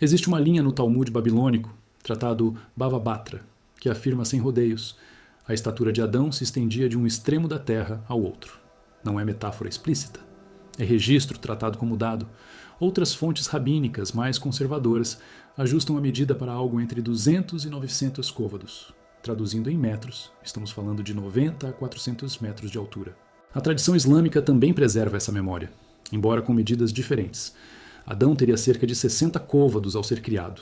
Existe uma linha no Talmud babilônico, tratado Bava Batra, que afirma sem rodeios: a estatura de Adão se estendia de um extremo da terra ao outro. Não é metáfora explícita. É registro tratado como dado. Outras fontes rabínicas mais conservadoras ajustam a medida para algo entre 200 e 900 côvados. Traduzindo em metros, estamos falando de 90 a 400 metros de altura. A tradição islâmica também preserva essa memória, embora com medidas diferentes. Adão teria cerca de 60 côvados ao ser criado,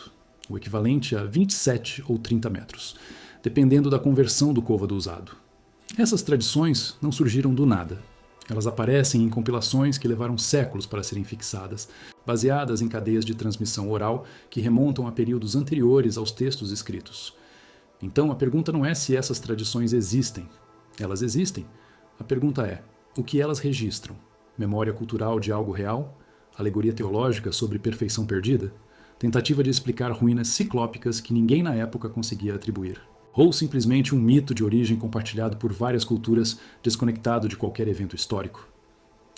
o equivalente a 27 ou 30 metros, dependendo da conversão do côvado usado. Essas tradições não surgiram do nada. Elas aparecem em compilações que levaram séculos para serem fixadas, baseadas em cadeias de transmissão oral que remontam a períodos anteriores aos textos escritos. Então a pergunta não é se essas tradições existem. Elas existem. A pergunta é: o que elas registram? Memória cultural de algo real? Alegoria teológica sobre perfeição perdida? Tentativa de explicar ruínas ciclópicas que ninguém na época conseguia atribuir? Ou simplesmente um mito de origem compartilhado por várias culturas, desconectado de qualquer evento histórico?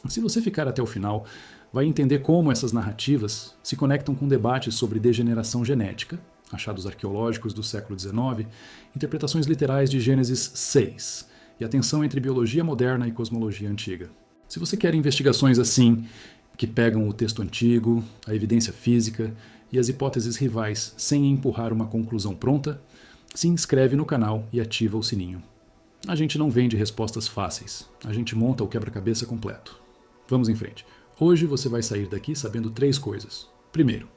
Se você ficar até o final, vai entender como essas narrativas se conectam com debates sobre degeneração genética, achados arqueológicos do século XIX, interpretações literais de Gênesis 6 e a tensão entre biologia moderna e cosmologia antiga. Se você quer investigações assim, que pegam o texto antigo, a evidência física e as hipóteses rivais sem empurrar uma conclusão pronta, se inscreve no canal e ativa o sininho. A gente não vende respostas fáceis, a gente monta o quebra-cabeça completo. Vamos em frente. Hoje você vai sair daqui sabendo 3 coisas. Primeiro,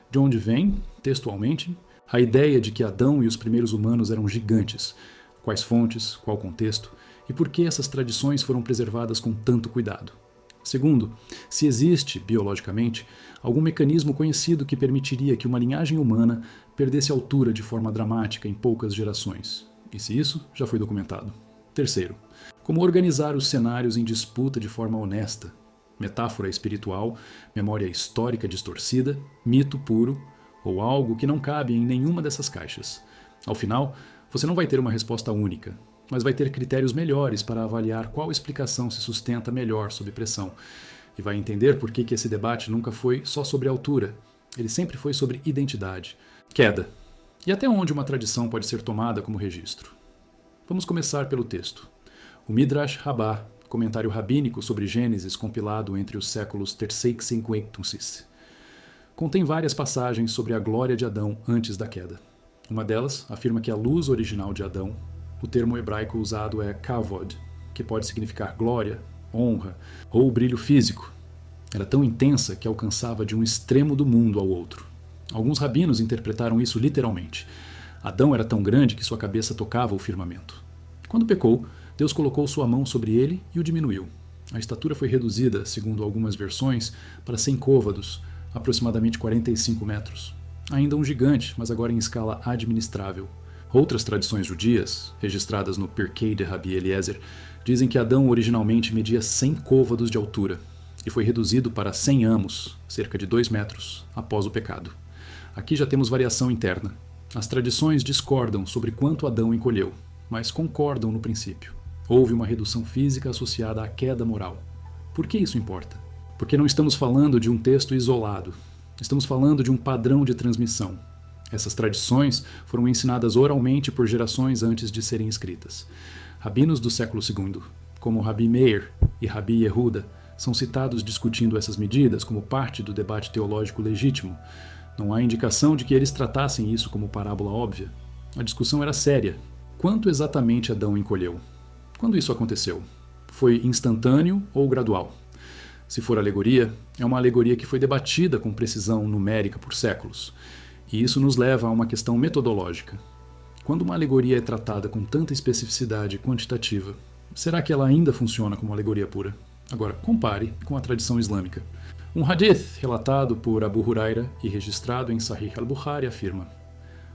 de onde vem, textualmente, a ideia de que Adão e os primeiros humanos eram gigantes, quais fontes, qual contexto, e por que essas tradições foram preservadas com tanto cuidado. Segundo, se existe, biologicamente, algum mecanismo conhecido que permitiria que uma linhagem humana perdesse altura de forma dramática em poucas gerações, e se isso já foi documentado. Terceiro, como organizar os cenários em disputa de forma honesta, metáfora espiritual, memória histórica distorcida, mito puro, ou algo que não cabe em nenhuma dessas caixas. Ao final, você não vai ter uma resposta única, mas vai ter critérios melhores para avaliar qual explicação se sustenta melhor sob pressão, e vai entender por que esse debate nunca foi só sobre altura, ele sempre foi sobre identidade, queda, e até onde uma tradição pode ser tomada como registro. Vamos começar pelo texto. O Midrash Rabbah, comentário rabínico sobre Gênesis compilado entre os séculos III e V, contém várias passagens sobre a glória de Adão antes da queda. Uma delas afirma que a luz original de Adão, o termo hebraico usado é kavod, que pode significar glória, honra ou brilho físico, era tão intensa que alcançava de um extremo do mundo ao outro. Alguns rabinos interpretaram isso literalmente. Adão era tão grande que sua cabeça tocava o firmamento. Quando pecou, Deus colocou sua mão sobre ele e o diminuiu. A estatura foi reduzida, segundo algumas versões, para 100 côvados, aproximadamente 45 metros. Ainda um gigante, mas agora em escala administrável. Outras tradições judias, registradas no Pirkei de Rabi Eliezer, dizem que Adão originalmente media 100 côvados de altura e foi reduzido para 100 amos, cerca de 2 metros, após o pecado. Aqui já temos variação interna. As tradições discordam sobre quanto Adão encolheu, mas concordam no princípio. Houve uma redução física associada à queda moral. Por que isso importa? Porque não estamos falando de um texto isolado. Estamos falando de um padrão de transmissão. Essas tradições foram ensinadas oralmente por gerações antes de serem escritas. Rabinos do século II, como Rabi Meir e Rabi Yehuda, são citados discutindo essas medidas como parte do debate teológico legítimo. Não há indicação de que eles tratassem isso como parábola óbvia. A discussão era séria. Quanto exatamente Adão encolheu? Quando isso aconteceu? Foi instantâneo ou gradual? Se for alegoria, é uma alegoria que foi debatida com precisão numérica por séculos. E isso nos leva a uma questão metodológica. Quando uma alegoria é tratada com tanta especificidade quantitativa, será que ela ainda funciona como alegoria pura? Agora, compare com a tradição islâmica. Um hadith relatado por Abu Huraira e registrado em Sahih al-Bukhari afirma: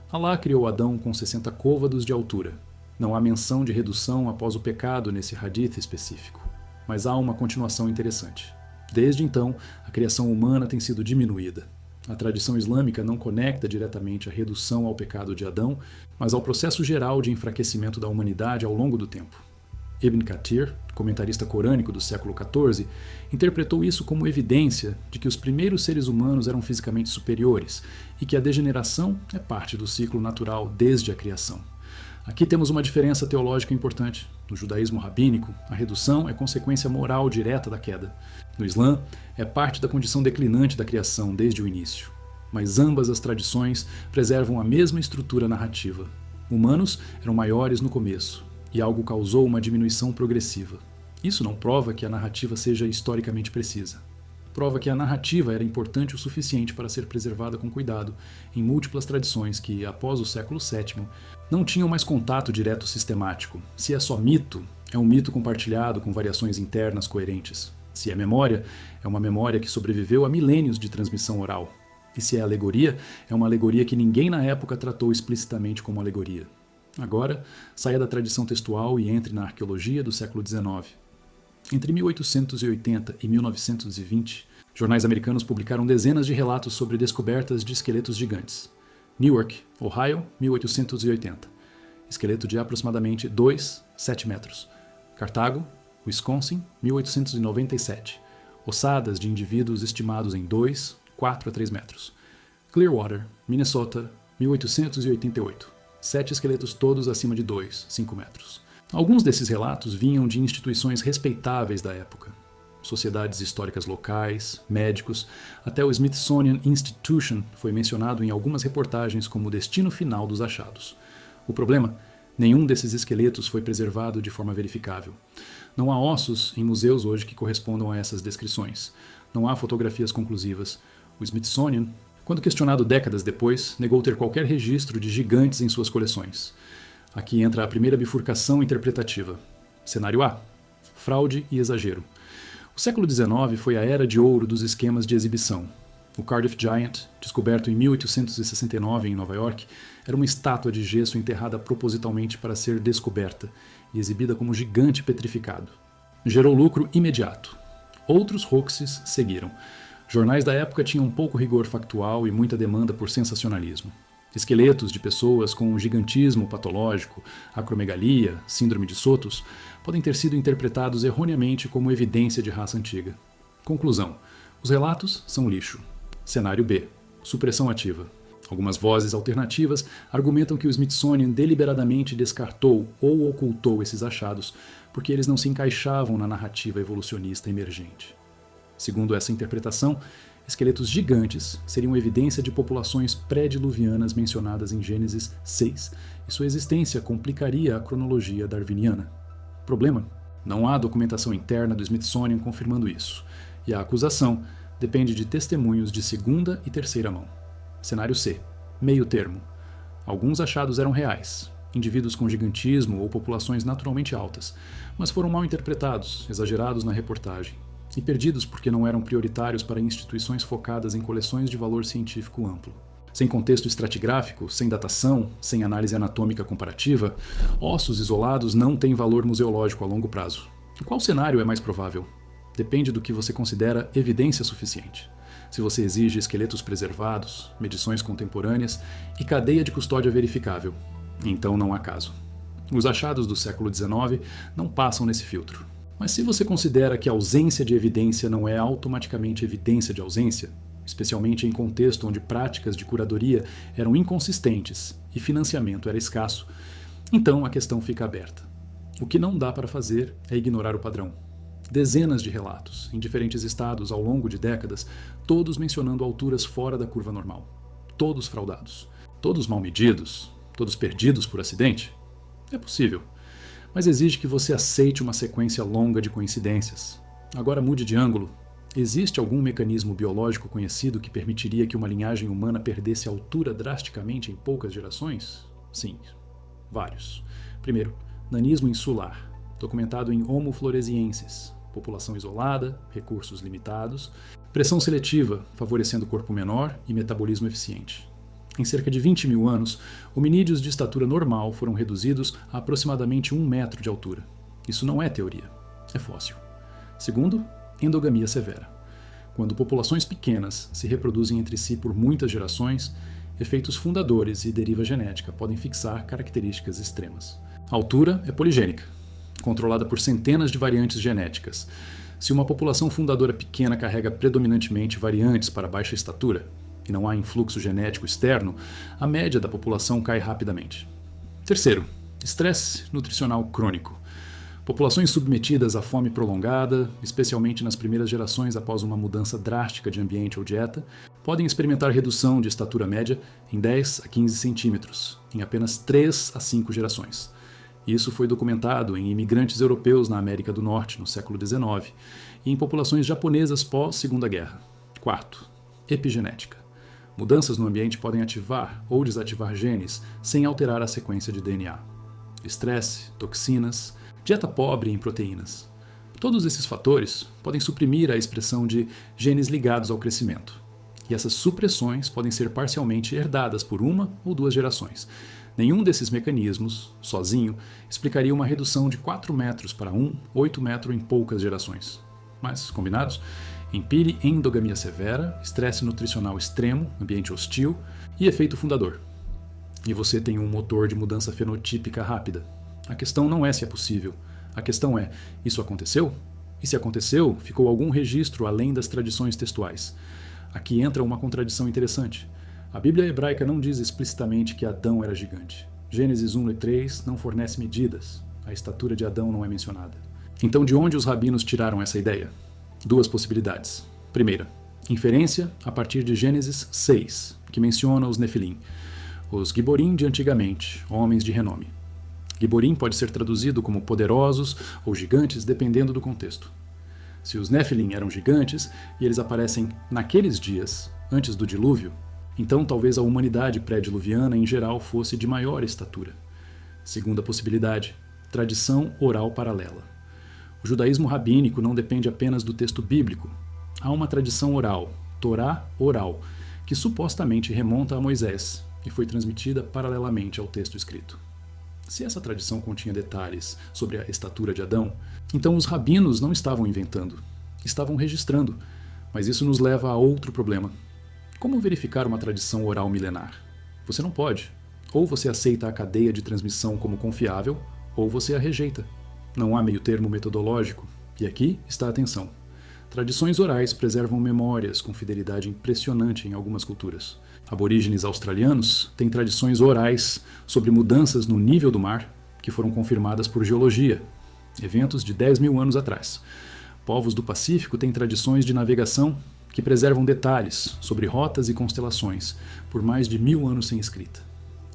Allah criou Adão com 60 côvados de altura. Não há menção de redução após o pecado nesse hadith específico, mas há uma continuação interessante. Desde então, a criação humana tem sido diminuída. A tradição islâmica não conecta diretamente a redução ao pecado de Adão, mas ao processo geral de enfraquecimento da humanidade ao longo do tempo. Ibn Kathir, comentarista corânico do século XIV, interpretou isso como evidência de que os primeiros seres humanos eram fisicamente superiores e que a degeneração é parte do ciclo natural desde a criação. Aqui temos uma diferença teológica importante. No judaísmo rabínico, a redução é consequência moral direta da queda. No Islã, é parte da condição declinante da criação desde o início. Mas ambas as tradições preservam a mesma estrutura narrativa. Humanos eram maiores no começo, e algo causou uma diminuição progressiva. Isso não prova que a narrativa seja historicamente precisa. Prova que a narrativa era importante o suficiente para ser preservada com cuidado em múltiplas tradições que, após o século VII, não tinham mais contato direto sistemático. Se é só mito, é um mito compartilhado com variações internas coerentes. Se é memória, é uma memória que sobreviveu a milênios de transmissão oral. E se é alegoria, é uma alegoria que ninguém na época tratou explicitamente como alegoria. Agora, saia da tradição textual e entre na arqueologia do século XIX. Entre 1880 e 1920, jornais americanos publicaram dezenas de relatos sobre descobertas de esqueletos gigantes. Newark, Ohio, 1880. Esqueleto de aproximadamente 2,7 metros. Cartago, Wisconsin, 1897. Ossadas de indivíduos estimados em 2, 4 a 3 metros. Clearwater, Minnesota, 1888. 7 esqueletos todos acima de 2, 5 metros. Alguns desses relatos vinham de instituições respeitáveis da época. Sociedades históricas locais, médicos, até o Smithsonian Institution foi mencionado em algumas reportagens como o destino final dos achados. O problema? Nenhum desses esqueletos foi preservado de forma verificável. Não há ossos em museus hoje que correspondam a essas descrições. Não há fotografias conclusivas. O Smithsonian, quando questionado décadas depois, negou ter qualquer registro de gigantes em suas coleções. Aqui entra a primeira bifurcação interpretativa. Cenário A: fraude e exagero. O século XIX foi a era de ouro dos esquemas de exibição. O Cardiff Giant, descoberto em 1869 em Nova York, era uma estátua de gesso enterrada propositalmente para ser descoberta e exibida como gigante petrificado. Gerou lucro imediato. Outros hoaxes seguiram. Jornais da época tinham pouco rigor factual e muita demanda por sensacionalismo. Esqueletos de pessoas com gigantismo patológico, acromegalia, síndrome de Sotos, podem ter sido interpretados erroneamente como evidência de raça antiga. Conclusão: os relatos são lixo. Cenário B: supressão ativa. Algumas vozes alternativas argumentam que o Smithsonian deliberadamente descartou ou ocultou esses achados porque eles não se encaixavam na narrativa evolucionista emergente. Segundo essa interpretação, esqueletos gigantes seriam evidência de populações pré-diluvianas mencionadas em Gênesis 6, e sua existência complicaria a cronologia darwiniana. Problema? Não há documentação interna do Smithsonian confirmando isso, e a acusação depende de testemunhos de segunda e terceira mão. Cenário C: meio termo. Alguns achados eram reais, indivíduos com gigantismo ou populações naturalmente altas, mas foram mal interpretados, exagerados na reportagem, e perdidos porque não eram prioritários para instituições focadas em coleções de valor científico amplo. Sem contexto estratigráfico, sem datação, sem análise anatômica comparativa, ossos isolados não têm valor museológico a longo prazo. E qual cenário é mais provável? Depende do que você considera evidência suficiente. Se você exige esqueletos preservados, medições contemporâneas e cadeia de custódia verificável, então não há caso. Os achados do século XIX não passam nesse filtro. Mas se você considera que a ausência de evidência não é automaticamente evidência de ausência, especialmente em contexto onde práticas de curadoria eram inconsistentes e financiamento era escasso, então a questão fica aberta. O que não dá para fazer é ignorar o padrão. Dezenas de relatos, em diferentes estados ao longo de décadas, todos mencionando alturas fora da curva normal. Todos fraudados. Todos mal medidos. Todos perdidos por acidente. É possível. Mas exige que você aceite uma sequência longa de coincidências. Agora mude de ângulo. Existe algum mecanismo biológico conhecido que permitiria que uma linhagem humana perdesse altura drasticamente em poucas gerações? Sim, vários. Primeiro, nanismo insular, documentado em Homo floresiensis, população isolada, recursos limitados, pressão seletiva, favorecendo corpo menor e metabolismo eficiente. Em cerca de 20 mil anos, hominídeos de estatura normal foram reduzidos a aproximadamente 1 metro de altura. Isso não é teoria, é fóssil. Segundo, endogamia severa. Quando populações pequenas se reproduzem entre si por muitas gerações, efeitos fundadores e deriva genética podem fixar características extremas. A altura é poligênica. controlada por centenas de variantes genéticas. Se uma população fundadora pequena carrega predominantemente variantes para baixa estatura, e não há influxo genético externo, a média da população cai rapidamente. Terceiro, estresse nutricional crônico. Populações submetidas à fome prolongada, especialmente nas primeiras gerações após uma mudança drástica de ambiente ou dieta, podem experimentar redução de estatura média em 10 a 15 centímetros, em apenas 3 a 5 gerações. Isso foi documentado em imigrantes europeus na América do Norte no século XIX e em populações japonesas pós-Segunda Guerra. Quarto, epigenética. Mudanças no ambiente podem ativar ou desativar genes sem alterar a sequência de DNA. Estresse, toxinas, dieta pobre em proteínas. Todos esses fatores podem suprimir a expressão de genes ligados ao crescimento. E essas supressões podem ser parcialmente herdadas por uma ou 2 gerações. Nenhum desses mecanismos, sozinho, explicaria uma redução de 4 metros para 8 metros em poucas gerações. Mas, combinados, empire endogamia severa, estresse nutricional extremo, ambiente hostil e efeito fundador. E você tem um motor de mudança fenotípica rápida. A questão não é se é possível. A questão é, isso aconteceu? E se aconteceu, ficou algum registro além das tradições textuais? Aqui entra uma contradição interessante. A Bíblia hebraica não diz explicitamente que Adão era gigante. Gênesis 1 e 3 não fornece medidas. A estatura de Adão não é mencionada. Então, de onde os rabinos tiraram essa ideia? 2 possibilidades. Primeira, inferência a partir de Gênesis 6, que menciona os Nefilim, os Giborim de antigamente, homens de renome. Giborim pode ser traduzido como poderosos ou gigantes, dependendo do contexto. Se os Nefilim eram gigantes e eles aparecem naqueles dias, antes do dilúvio, então talvez a humanidade pré-diluviana em geral fosse de maior estatura. Segunda possibilidade, tradição oral paralela. O judaísmo rabínico não depende apenas do texto bíblico. Há uma tradição oral, Torá oral, que supostamente remonta a Moisés e foi transmitida paralelamente ao texto escrito. Se essa tradição continha detalhes sobre a estatura de Adão, então os rabinos não estavam inventando, estavam registrando. Mas isso nos leva a outro problema. Como verificar uma tradição oral milenar? Você não pode. Ou você aceita a cadeia de transmissão como confiável, ou você a rejeita. Não há meio termo metodológico. E aqui está a atenção. Tradições orais preservam memórias com fidelidade impressionante em algumas culturas. Aborígenes australianos têm tradições orais sobre mudanças no nível do mar que foram confirmadas por geologia, eventos de 10 mil anos atrás. Povos do Pacífico têm tradições de navegação que preservam detalhes sobre rotas e constelações por mais de 1000 anos sem escrita.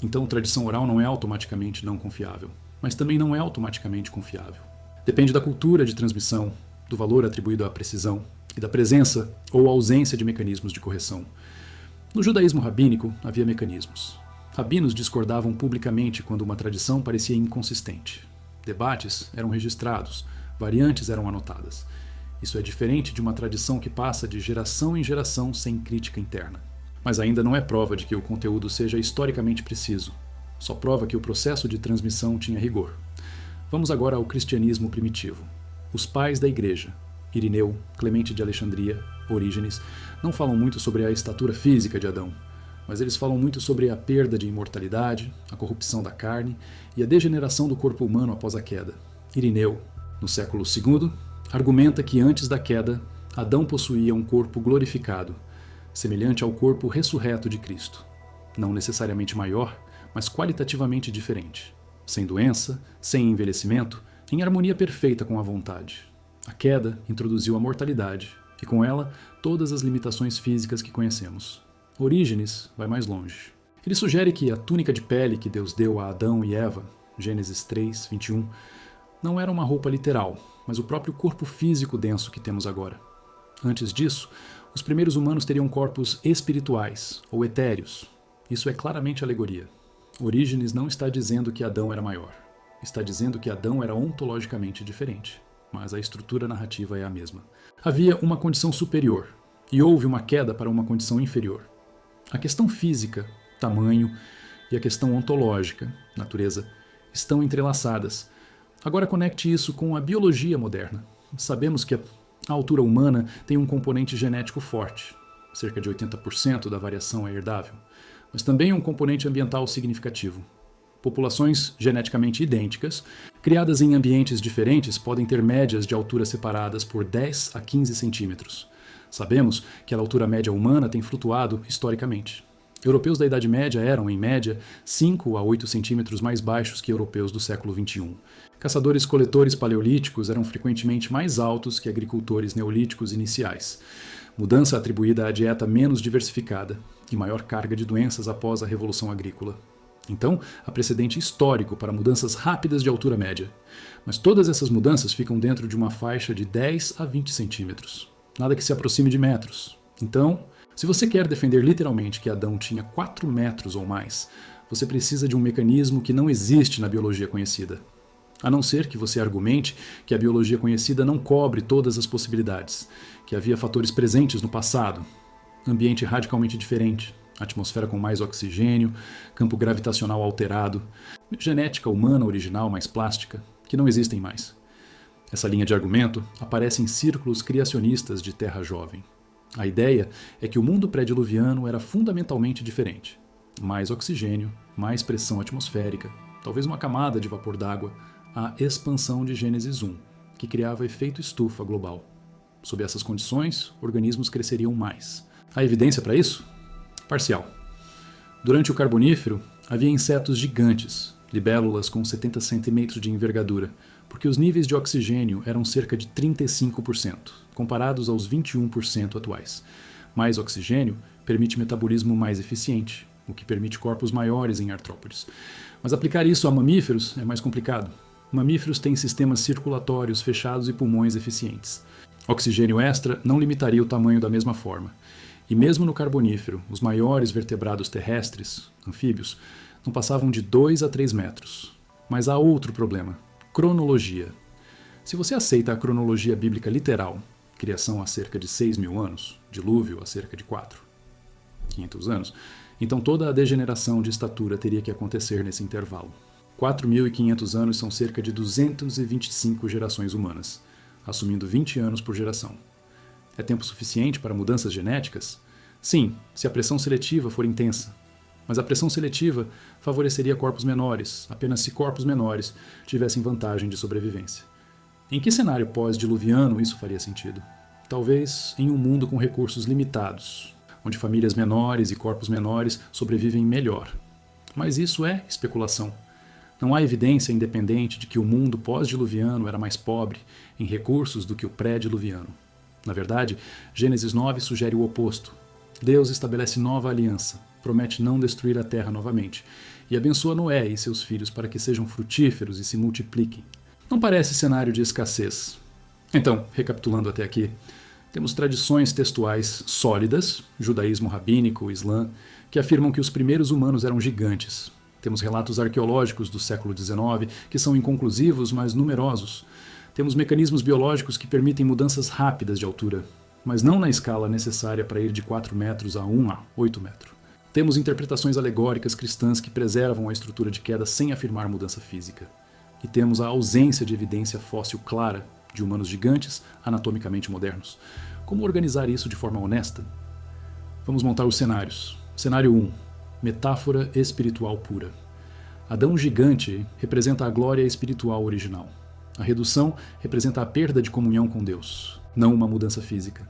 Então, tradição oral não é automaticamente não confiável, mas também não é automaticamente confiável. Depende da cultura de transmissão, do valor atribuído à precisão e da presença ou ausência de mecanismos de correção. No judaísmo rabínico havia mecanismos. Rabinos discordavam publicamente quando uma tradição parecia inconsistente. Debates eram registrados, variantes eram anotadas. Isso é diferente de uma tradição que passa de geração em geração sem crítica interna. Mas ainda não é prova de que o conteúdo seja historicamente preciso. Só prova que o processo de transmissão tinha rigor. Vamos agora ao cristianismo primitivo. Os pais da igreja, Irineu, Clemente de Alexandria, Orígenes, não falam muito sobre a estatura física de Adão, mas eles falam muito sobre a perda de imortalidade, a corrupção da carne e a degeneração do corpo humano após a queda. Irineu, no século II, argumenta que antes da queda, Adão possuía um corpo glorificado, semelhante ao corpo ressurreto de Cristo. Não necessariamente maior, mas qualitativamente diferente. Sem doença, sem envelhecimento, em harmonia perfeita com a vontade. A queda introduziu a mortalidade, e com ela todas as limitações físicas que conhecemos. Orígenes vai mais longe. Ele sugere que a túnica de pele que Deus deu a Adão e Eva, Gênesis 3, 21, não era uma roupa literal, mas o próprio corpo físico denso que temos agora. Antes disso, os primeiros humanos teriam corpos espirituais, ou etéreos. Isso é claramente alegoria. Orígenes não está dizendo que Adão era maior. Está dizendo que Adão era ontologicamente diferente, mas a estrutura narrativa é a mesma. Havia uma condição superior, e houve uma queda para uma condição inferior. A questão física, tamanho, e a questão ontológica, natureza, estão entrelaçadas. Agora conecte isso com a biologia moderna. Sabemos que a altura humana tem um componente genético forte, cerca de 80% da variação é herdável, mas também um componente ambiental significativo. Populações geneticamente idênticas, criadas em ambientes diferentes, podem ter médias de altura separadas por 10 a 15 centímetros. Sabemos que a altura média humana tem flutuado historicamente. Europeus da Idade Média eram, em média, 5 a 8 centímetros mais baixos que europeus do século XXI. Caçadores-coletores paleolíticos eram frequentemente mais altos que agricultores neolíticos iniciais. Mudança atribuída à dieta menos diversificada e maior carga de doenças após a Revolução Agrícola. Então, há precedente histórico para mudanças rápidas de altura média. Mas todas essas mudanças ficam dentro de uma faixa de 10 a 20 centímetros. Nada que se aproxime de metros. Então, se você quer defender literalmente que Adão tinha 4 metros ou mais, você precisa de um mecanismo que não existe na biologia conhecida. A não ser que você argumente que a biologia conhecida não cobre todas as possibilidades, que havia fatores presentes no passado, ambiente radicalmente diferente, atmosfera com mais oxigênio, campo gravitacional alterado, genética humana original mais plástica, que não existem mais. Essa linha de argumento aparece em círculos criacionistas de Terra Jovem. A ideia é que o mundo pré-diluviano era fundamentalmente diferente. Mais oxigênio, mais pressão atmosférica, talvez uma camada de vapor d'água, a expansão de Gênesis 1, que criava efeito estufa global. Sob essas condições, organismos cresceriam mais. Há evidência para isso? Parcial. Durante o Carbonífero, havia insetos gigantes, libélulas com 70 centímetros de envergadura, porque os níveis de oxigênio eram cerca de 35%, comparados aos 21% atuais. Mais oxigênio permite metabolismo mais eficiente, o que permite corpos maiores em artrópodes. Mas aplicar isso a mamíferos é mais complicado. Mamíferos têm sistemas circulatórios fechados e pulmões eficientes. Oxigênio extra não limitaria o tamanho da mesma forma. E mesmo no Carbonífero, os maiores vertebrados terrestres, anfíbios, não passavam de 2 a 3 metros. Mas há outro problema: cronologia. Se você aceita a cronologia bíblica literal, criação há cerca de 6.000 anos, dilúvio há cerca de 500 anos, então toda a degeneração de estatura teria que acontecer nesse intervalo. 4.500 anos são cerca de 225 gerações humanas, assumindo 20 anos por geração. É tempo suficiente para mudanças genéticas? Sim, se a pressão seletiva for intensa. Mas a pressão seletiva favoreceria corpos menores, apenas se corpos menores tivessem vantagem de sobrevivência. Em que cenário pós-diluviano isso faria sentido? Talvez em um mundo com recursos limitados, onde famílias menores e corpos menores sobrevivem melhor. Mas isso é especulação. Não há evidência independente de que o mundo pós-diluviano era mais pobre em recursos do que o pré-diluviano. Na verdade, Gênesis 9 sugere o oposto. Deus estabelece nova aliança, promete não destruir a terra novamente, e abençoa Noé e seus filhos para que sejam frutíferos e se multipliquem. Não parece cenário de escassez. Então, recapitulando até aqui, temos tradições textuais sólidas, judaísmo rabínico, islã, que afirmam que os primeiros humanos eram gigantes. Temos relatos arqueológicos do século XIX que são inconclusivos, mas numerosos. Temos mecanismos biológicos que permitem mudanças rápidas de altura, mas não na escala necessária para ir de 4 metros a 1 a 8 metros. Temos interpretações alegóricas cristãs que preservam a estrutura de queda sem afirmar mudança física. E temos a ausência de evidência fóssil clara de humanos gigantes anatomicamente modernos. Como organizar isso de forma honesta? Vamos montar os cenários. Cenário 1. Metáfora espiritual pura. Adão gigante representa a glória espiritual original. A redução representa a perda de comunhão com Deus, não uma mudança física.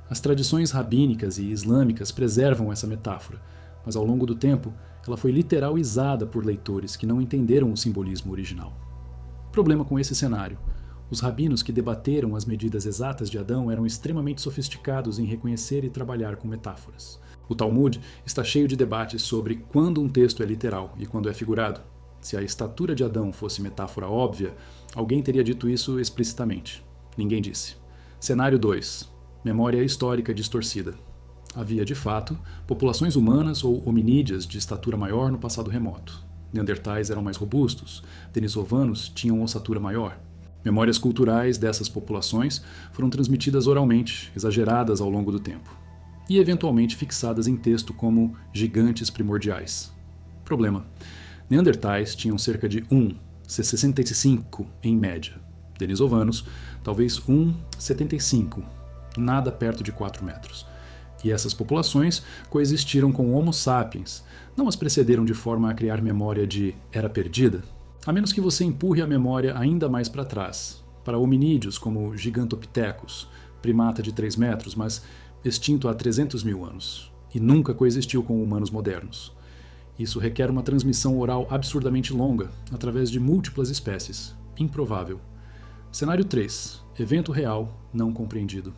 As tradições rabínicas e islâmicas preservam essa metáfora, mas ao longo do tempo ela foi literalizada por leitores que não entenderam o simbolismo original. Problema com esse cenário: os rabinos que debateram as medidas exatas de Adão eram extremamente sofisticados em reconhecer e trabalhar com metáforas. O Talmud está cheio de debates sobre quando um texto é literal e quando é figurado. Se a estatura de Adão fosse metáfora óbvia, alguém teria dito isso explicitamente. Ninguém disse. Cenário 2. Memória histórica distorcida. Havia, de fato, populações humanas ou hominídeas de estatura maior no passado remoto. Neandertais eram mais robustos, denisovanos tinham ossatura maior. Memórias culturais dessas populações foram transmitidas oralmente, exageradas ao longo do tempo, e eventualmente fixadas em texto como gigantes primordiais. Problema: Neandertais tinham cerca de 1,65 em média. Denisovanos, talvez 1,75, nada perto de 4 metros. E essas populações coexistiram com o Homo sapiens, não as precederam de forma a criar memória de era perdida, a menos que você empurre a memória ainda mais para trás, para hominídeos como Gigantopithecus, primata de 3 metros, mas extinto há 300 mil anos, e nunca coexistiu com humanos modernos. Isso requer uma transmissão oral absurdamente longa, através de múltiplas espécies. Improvável. Cenário 3. Evento real não compreendido.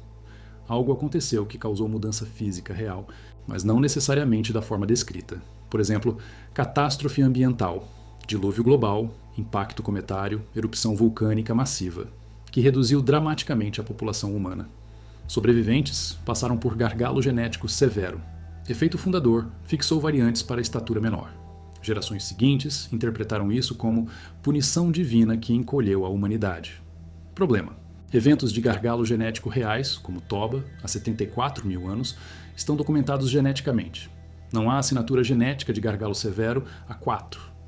Algo aconteceu que causou mudança física real, mas não necessariamente da forma descrita. Por exemplo, catástrofe ambiental, dilúvio global, impacto cometário, erupção vulcânica massiva, que reduziu dramaticamente a população humana. Sobreviventes passaram por gargalo genético severo. Efeito fundador fixou variantes para a estatura menor. Gerações seguintes interpretaram isso como punição divina que encolheu a humanidade. Problema: eventos de gargalo genético reais, como Toba, há 74 mil anos, estão documentados geneticamente. Não há assinatura genética de gargalo severo há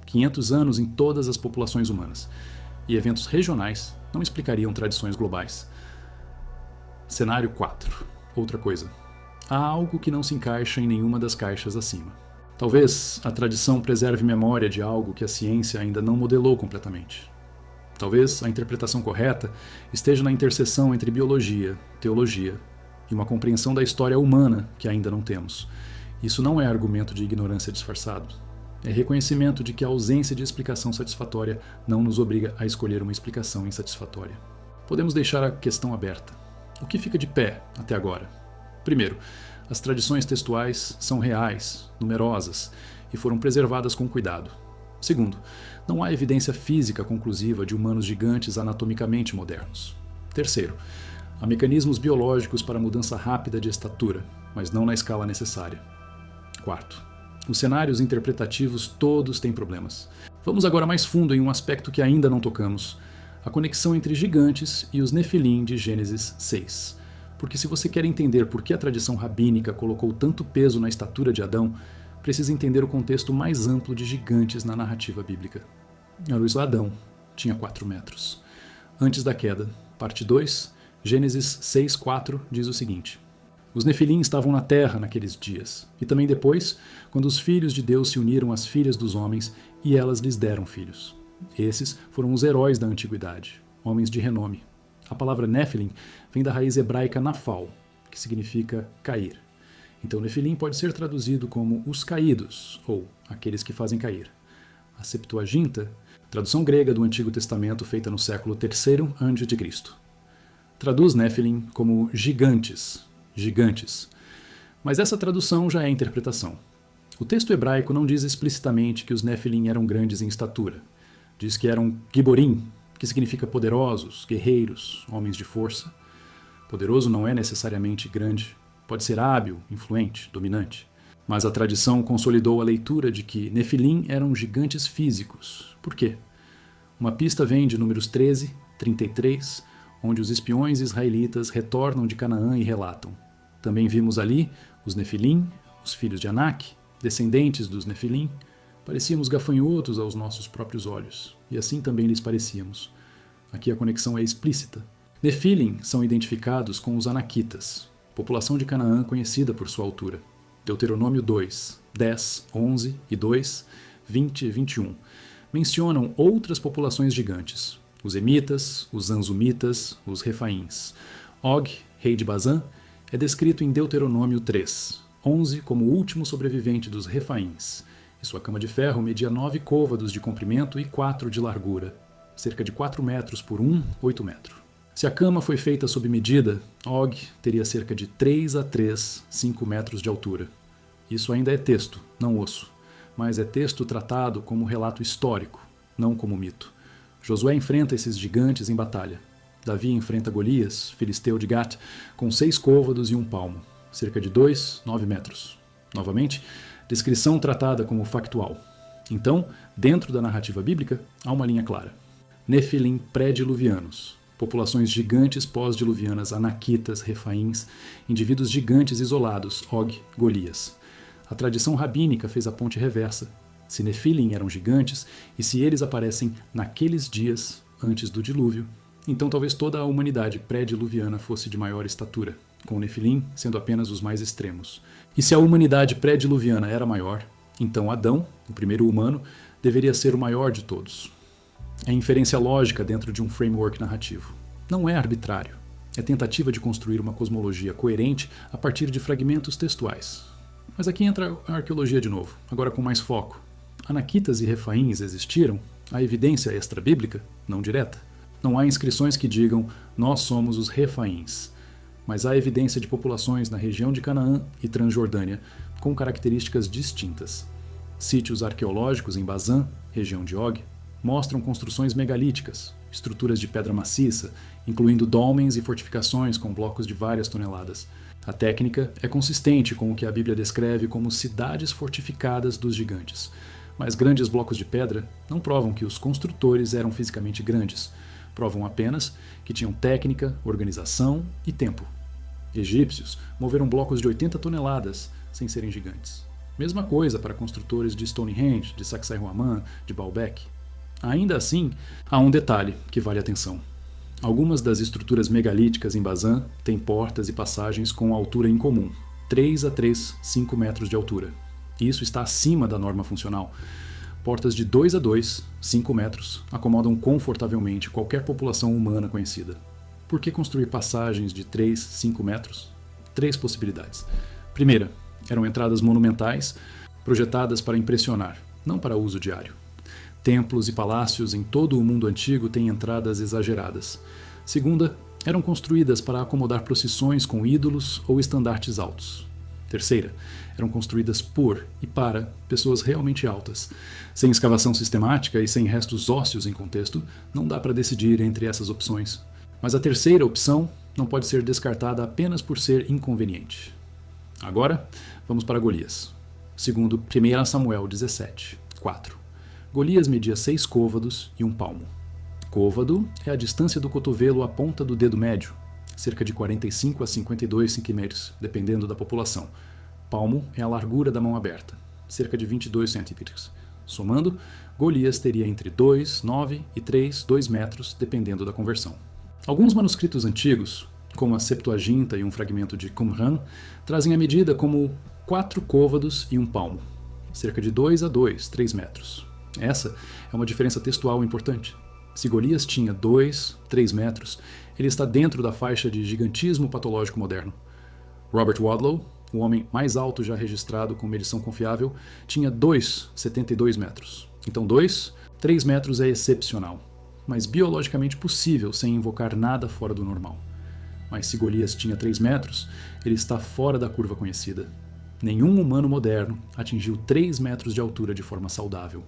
500 anos em todas as populações humanas. E eventos regionais não explicariam tradições globais. Cenário 4. Outra coisa. Há algo que não se encaixa em nenhuma das caixas acima. Talvez a tradição preserve memória de algo que a ciência ainda não modelou completamente. Talvez a interpretação correta esteja na interseção entre biologia, teologia e uma compreensão da história humana que ainda não temos. Isso não é argumento de ignorância disfarçado. É reconhecimento de que a ausência de explicação satisfatória não nos obriga a escolher uma explicação insatisfatória. Podemos deixar a questão aberta. O que fica de pé até agora? Primeiro, as tradições textuais são reais, numerosas e foram preservadas com cuidado. Segundo, não há evidência física conclusiva de humanos gigantes anatomicamente modernos. Terceiro, há mecanismos biológicos para mudança rápida de estatura, mas não na escala necessária. Quarto, os cenários interpretativos todos têm problemas. Vamos agora mais fundo em um aspecto que ainda não tocamos: a conexão entre gigantes e os Nefilim de Gênesis 6. Porque se você quer entender por que a tradição rabínica colocou tanto peso na estatura de Adão, precisa entender o contexto mais amplo de gigantes na narrativa bíblica. Adão tinha 4 metros. Antes da queda, parte 2, Gênesis 6:4 diz o seguinte: os Nefilim estavam na terra naqueles dias, e também depois, quando os filhos de Deus se uniram às filhas dos homens, e elas lhes deram filhos. Esses foram os heróis da antiguidade, homens de renome. A palavra Nefilim vem da raiz hebraica nafal, que significa cair. Então Nefilim pode ser traduzido como os caídos, ou aqueles que fazem cair. A Septuaginta, tradução grega do Antigo Testamento feita no século III a.C., traduz Nefilim como gigantes. Mas essa tradução já é interpretação. O texto hebraico não diz explicitamente que os Nefilim eram grandes em estatura. Diz que eram giborim, que significa poderosos, guerreiros, homens de força. Poderoso não é necessariamente grande, pode ser hábil, influente, dominante. Mas a tradição consolidou a leitura de que Nefilim eram gigantes físicos. Por quê? Uma pista vem de Números 13, 33, onde os espiões israelitas retornam de Canaã e relatam: também vimos ali os Nefilim, os filhos de Anak, descendentes dos Nefilim. Parecíamos gafanhotos aos nossos próprios olhos, e assim também lhes parecíamos. Aqui a conexão é explícita. Nefilim são identificados com os Anaquitas, população de Canaã conhecida por sua altura. Deuteronômio 2, 10, 11 e 2, 20 e 21 mencionam outras populações gigantes: os Emitas, os Anzumitas, os Refaíns. Og, rei de Bazã, é descrito em Deuteronômio 3, 11 como o último sobrevivente dos Refaíns, e sua cama de ferro media 9 côvados de comprimento e 4 de largura, cerca de 4 metros por 8 metros. Se a cama foi feita sob medida, Og teria cerca de 3 a 3, 5 metros de altura. Isso ainda é texto, não osso, mas é texto tratado como relato histórico, não como mito. Josué enfrenta esses gigantes em batalha. Davi enfrenta Golias, filisteu de Gat, com 6 côvados e 1 palmo, cerca de 2, 9 metros. Novamente, descrição tratada como factual. Então, dentro da narrativa bíblica, há uma linha clara. Nefilim pré-diluvianos, populações gigantes pós-diluvianas, anaquitas, refaíns, indivíduos gigantes isolados, Og, Golias. A tradição rabínica fez a ponte reversa. Se Nefilim eram gigantes, e se eles aparecem naqueles dias, antes do dilúvio, então talvez toda a humanidade pré-diluviana fosse de maior estatura, com o Nefilim sendo apenas os mais extremos. E se a humanidade pré-diluviana era maior, então Adão, o primeiro humano, deveria ser o maior de todos. É inferência lógica dentro de um framework narrativo. Não é arbitrário. É tentativa de construir uma cosmologia coerente a partir de fragmentos textuais. Mas aqui entra a arqueologia de novo, agora com mais foco. Anaquitas e Refaíns existiram? Há evidência extra-bíblica? Não direta. Não há inscrições que digam nós somos os Refaíns. Mas há evidência de populações na região de Canaã e Transjordânia com características distintas. Sítios arqueológicos em Bazã, região de Og, mostram construções megalíticas, estruturas de pedra maciça, incluindo dólmens e fortificações com blocos de várias toneladas. A técnica é consistente com o que a Bíblia descreve como cidades fortificadas dos gigantes, mas grandes blocos de pedra não provam que os construtores eram fisicamente grandes, provam apenas que tinham técnica, organização e tempo. Egípcios moveram blocos de 80 toneladas sem serem gigantes. Mesma coisa para construtores de Stonehenge, de Sacsayhuaman, de Baalbek. Ainda assim, há um detalhe que vale a atenção. Algumas das estruturas megalíticas em Bazã têm portas e passagens com altura incomum, 3 a 5 metros de altura. Isso está acima da norma funcional. Portas de 2 a 5 metros, acomodam confortavelmente qualquer população humana conhecida. Por que construir passagens de 3, 5 metros? 3 possibilidades. Primeira, eram entradas monumentais, projetadas para impressionar, não para uso diário. Templos e palácios em todo o mundo antigo têm entradas exageradas. Segunda, eram construídas para acomodar procissões com ídolos ou estandartes altos. Terceira, eram construídas por e para pessoas realmente altas. Sem escavação sistemática e sem restos ósseos em contexto, não dá para decidir entre essas opções. Mas a terceira opção não pode ser descartada apenas por ser inconveniente. Agora, vamos para Golias. Segundo 1 Samuel 17, 4. Golias media 6 côvados e 1 palmo. Côvado é a distância do cotovelo à ponta do dedo médio, cerca de 45 a 52 centímetros, dependendo da população. Palmo é a largura da mão aberta, cerca de 22 centímetros. Somando, Golias teria entre 2, 9 e 3, 2 metros, dependendo da conversão. Alguns manuscritos antigos, como a Septuaginta e um fragmento de Qumran, trazem a medida como 4 côvados e 1 palmo, cerca de 2 a 3 metros. Essa é uma diferença textual importante. Se Golias tinha 2, 3 metros, ele está dentro da faixa de gigantismo patológico moderno. Robert Wadlow, o homem mais alto já registrado com medição confiável, tinha 2,72 metros. Então 3 metros é excepcional, mas biologicamente possível sem invocar nada fora do normal. Mas se Golias tinha 3 metros, ele está fora da curva conhecida. Nenhum humano moderno atingiu 3 metros de altura de forma saudável.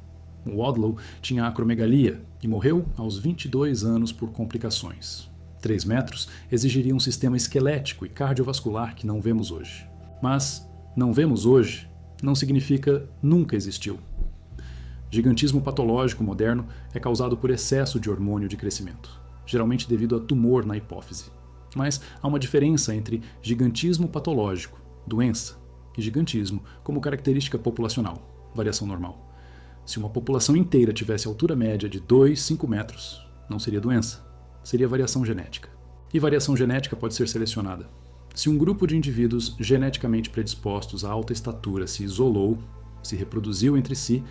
Wadlow tinha acromegalia e morreu aos 22 anos por complicações. 3 metros exigiria um sistema esquelético e cardiovascular que não vemos hoje. Mas não vemos hoje não significa nunca existiu. Gigantismo patológico moderno é causado por excesso de hormônio de crescimento, geralmente devido a tumor na hipófise. Mas há uma diferença entre gigantismo patológico, doença, e gigantismo como característica populacional, variação normal. Se uma população inteira tivesse altura média de 2, 5 metros, não seria doença, seria variação genética. E variação genética pode ser selecionada. Se um grupo de indivíduos geneticamente predispostos a alta estatura se isolou, se reproduziu entre si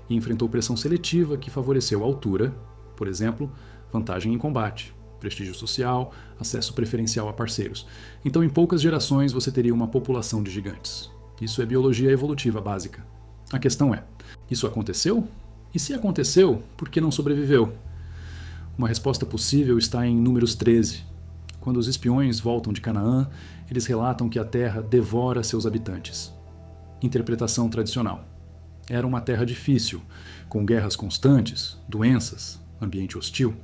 e enfrentou pressão seletiva que favoreceu a altura, por exemplo, vantagem em combate, prestígio social, acesso preferencial a parceiros, então em poucas gerações você teria uma população de gigantes. Isso é biologia evolutiva básica. A questão é, isso aconteceu? E se aconteceu, por que não sobreviveu? Uma resposta possível está em Números 13. Quando os espiões voltam de Canaã, eles relatam que a terra devora seus habitantes. Interpretação tradicional. Era uma terra difícil, com guerras constantes, doenças, ambiente hostil.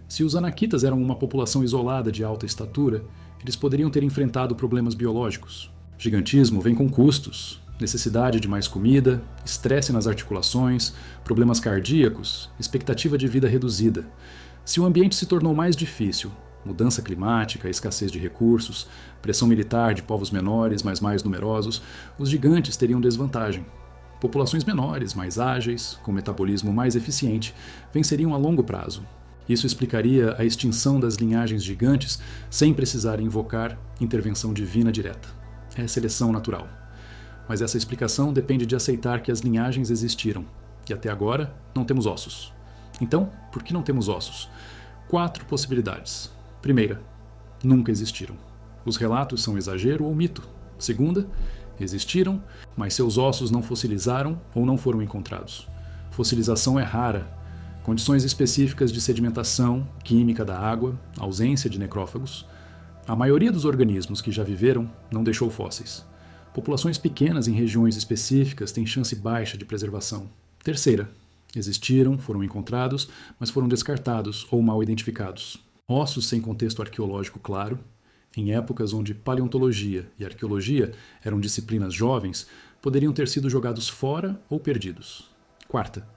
Se os anaquitas eram uma população isolada de alta estatura, eles poderiam ter enfrentado problemas biológicos. Gigantismo vem com custos, necessidade de mais comida, estresse nas articulações, problemas cardíacos, expectativa de vida reduzida. Se o ambiente se tornou mais difícil, mudança climática, escassez de recursos, pressão militar de povos menores, mas mais numerosos, os gigantes teriam desvantagem. Populações menores, mais ágeis, com metabolismo mais eficiente, venceriam a longo prazo. Isso explicaria a extinção das linhagens gigantes sem precisar invocar intervenção divina direta. É seleção natural. Mas essa explicação depende de aceitar que as linhagens existiram, e até agora não temos ossos. Então, por que não temos ossos? 4 possibilidades. Primeira, nunca existiram. Os relatos são exagero ou mito. Segunda, existiram, mas seus ossos não fossilizaram ou não foram encontrados. Fossilização é rara. Condições específicas de sedimentação, química da água, ausência de necrófagos. A maioria dos organismos que já viveram não deixou fósseis. Populações pequenas em regiões específicas têm chance baixa de preservação. Terceira, existiram, foram encontrados, mas foram descartados ou mal identificados. Ossos sem contexto arqueológico claro, em épocas onde paleontologia e arqueologia eram disciplinas jovens, poderiam ter sido jogados fora ou perdidos. Quarta,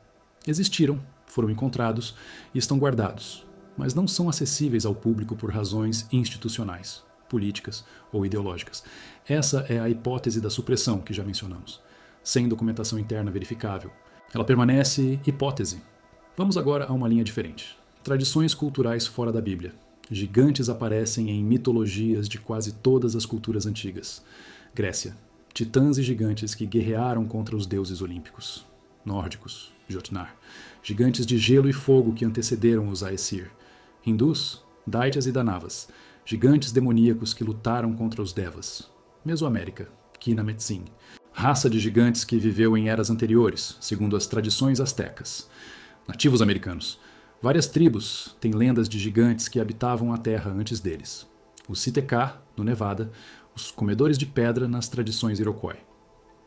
existiram, foram encontrados e estão guardados, mas não são acessíveis ao público por razões institucionais, políticas ou ideológicas. Essa é a hipótese da supressão que já mencionamos, sem documentação interna verificável. Ela permanece hipótese. Vamos agora a uma linha diferente. Tradições culturais fora da Bíblia. Gigantes aparecem em mitologias de quase todas as culturas antigas. Grécia. Titãs e gigantes que guerrearam contra os deuses olímpicos. Nórdicos. Jotnar. Gigantes de gelo e fogo que antecederam os Aesir. Hindus. Daityas e Danavas. Gigantes demoníacos que lutaram contra os Devas. Mesoamérica. Kina-Metsin. Raça de gigantes que viveu em eras anteriores, segundo as tradições astecas. Nativos americanos. Várias tribos têm lendas de gigantes que habitavam a terra antes deles. Os Sitekah, no Nevada, os comedores de pedra nas tradições Iroquois.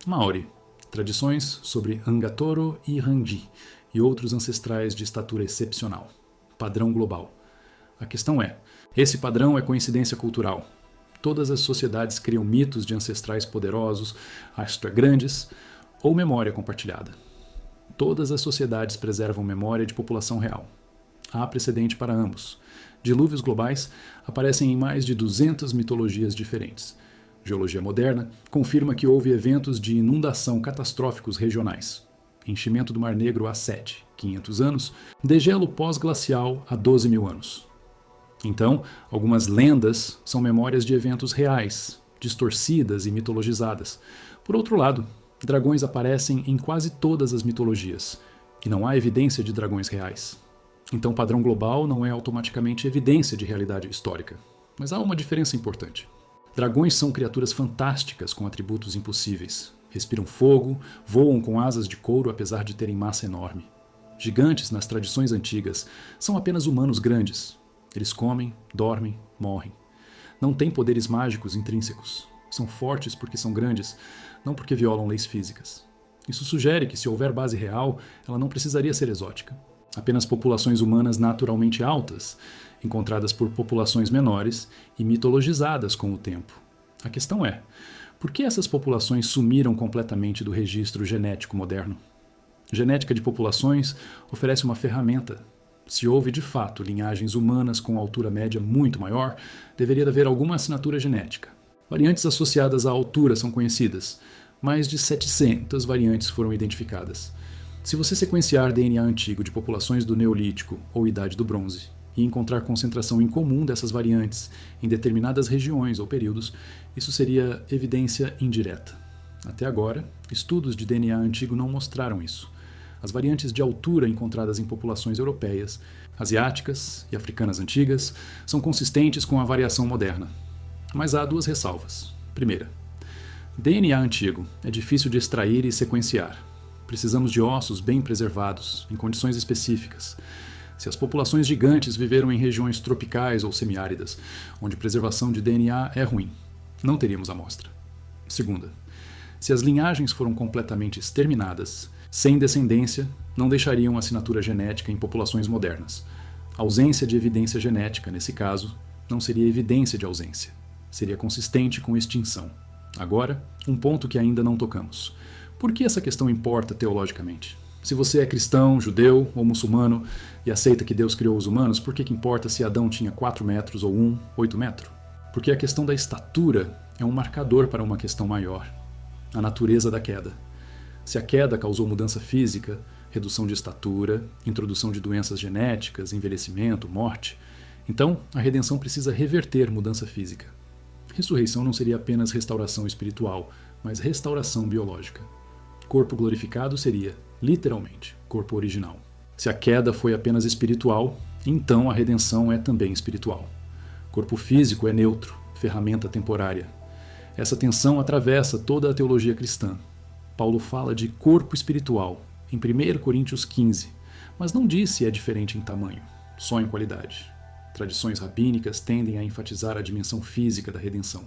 Maori, tradições sobre Angatoro e Randi e outros ancestrais de estatura excepcional. Padrão global. A questão é, esse padrão é coincidência cultural. Todas as sociedades criam mitos de ancestrais poderosos, grandes, ou memória compartilhada. Todas as sociedades preservam memória de população real. Há precedente para ambos. Dilúvios globais aparecem em mais de 200 mitologias diferentes. Geologia moderna confirma que houve eventos de inundação catastróficos regionais. Enchimento do Mar Negro há 500 anos, degelo pós-glacial há 12 mil anos. Então, algumas lendas são memórias de eventos reais, distorcidas e mitologizadas. Por outro lado, dragões aparecem em quase todas as mitologias, e não há evidência de dragões reais. Então, padrão global não é automaticamente evidência de realidade histórica. Mas há uma diferença importante. Dragões são criaturas fantásticas com atributos impossíveis. Respiram fogo, voam com asas de couro apesar de terem massa enorme. Gigantes, nas tradições antigas, são apenas humanos grandes. Eles comem, dormem, morrem. Não têm poderes mágicos intrínsecos. São fortes porque são grandes, não porque violam leis físicas. Isso sugere que, se houver base real, ela não precisaria ser exótica. Apenas populações humanas naturalmente altas, encontradas por populações menores e mitologizadas com o tempo. A questão é, por que essas populações sumiram completamente do registro genético moderno? Genética de populações oferece uma ferramenta. Se houve de fato linhagens humanas com altura média muito maior, deveria haver alguma assinatura genética. Variantes associadas à altura são conhecidas. Mais de 700 variantes foram identificadas. Se você sequenciar DNA antigo de populações do Neolítico ou Idade do Bronze e encontrar concentração em comum dessas variantes em determinadas regiões ou períodos, isso seria evidência indireta. Até agora, estudos de DNA antigo não mostraram isso. As variantes de altura encontradas em populações europeias, asiáticas e africanas antigas são consistentes com a variação moderna. Mas há 2 ressalvas. Primeira, DNA antigo é difícil de extrair e sequenciar. Precisamos de ossos bem preservados, em condições específicas. Se as populações gigantes viveram em regiões tropicais ou semiáridas, onde preservação de DNA é ruim, não teríamos amostra. Segunda, se as linhagens foram completamente exterminadas, sem descendência, não deixariam assinatura genética em populações modernas. A ausência de evidência genética, nesse caso, não seria evidência de ausência. Seria consistente com extinção. Agora, um ponto que ainda não tocamos. Por que essa questão importa teologicamente? Se você é cristão, judeu ou muçulmano e aceita que Deus criou os humanos, por que importa se Adão tinha 4 metros ou 8 metros? Porque a questão da estatura é um marcador para uma questão maior, a natureza da queda. Se a queda causou mudança física, redução de estatura, introdução de doenças genéticas, envelhecimento, morte. Então, a redenção precisa reverter mudança física. Ressurreição não seria apenas restauração espiritual, mas restauração biológica. Corpo glorificado seria, literalmente, corpo original. Se a queda foi apenas espiritual, então a redenção é também espiritual. Corpo físico é neutro, ferramenta temporária. Essa tensão atravessa toda a teologia cristã. Paulo fala de corpo espiritual, em 1 Coríntios 15, mas não diz se é diferente em tamanho, só em qualidade. Tradições rabínicas tendem a enfatizar a dimensão física da redenção.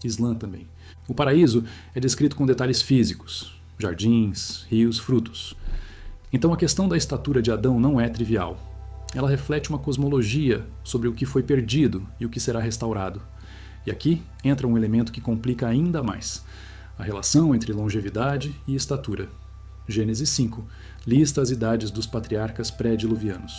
Islã também. O paraíso é descrito com detalhes físicos, jardins, rios, frutos. Então a questão da estatura de Adão não é trivial. Ela reflete uma cosmologia sobre o que foi perdido e o que será restaurado. E aqui entra um elemento que complica ainda mais: a relação entre longevidade e estatura. Gênesis 5 lista as idades dos patriarcas pré-diluvianos.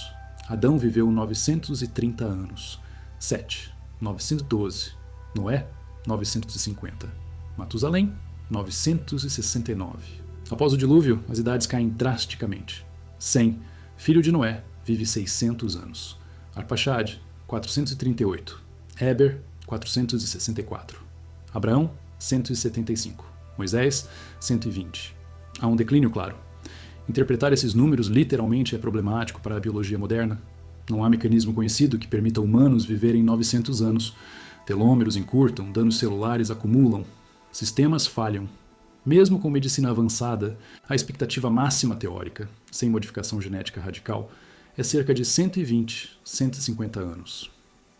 Adão viveu 930 anos. Sete, 912. Noé, 950. Matusalém, 969. Após o dilúvio, as idades caem drasticamente. Sem, filho de Noé, vive 600 anos. Arpaxade, 438. Éber, 464. Abraão, 175. Moisés, 120. Há um declínio claro. Interpretar esses números literalmente é problemático para a biologia moderna. Não há mecanismo conhecido que permita humanos viverem 900 anos. Telômeros encurtam, danos celulares acumulam, sistemas falham. Mesmo com medicina avançada, a expectativa máxima teórica, sem modificação genética radical, é cerca de 120, 150 anos.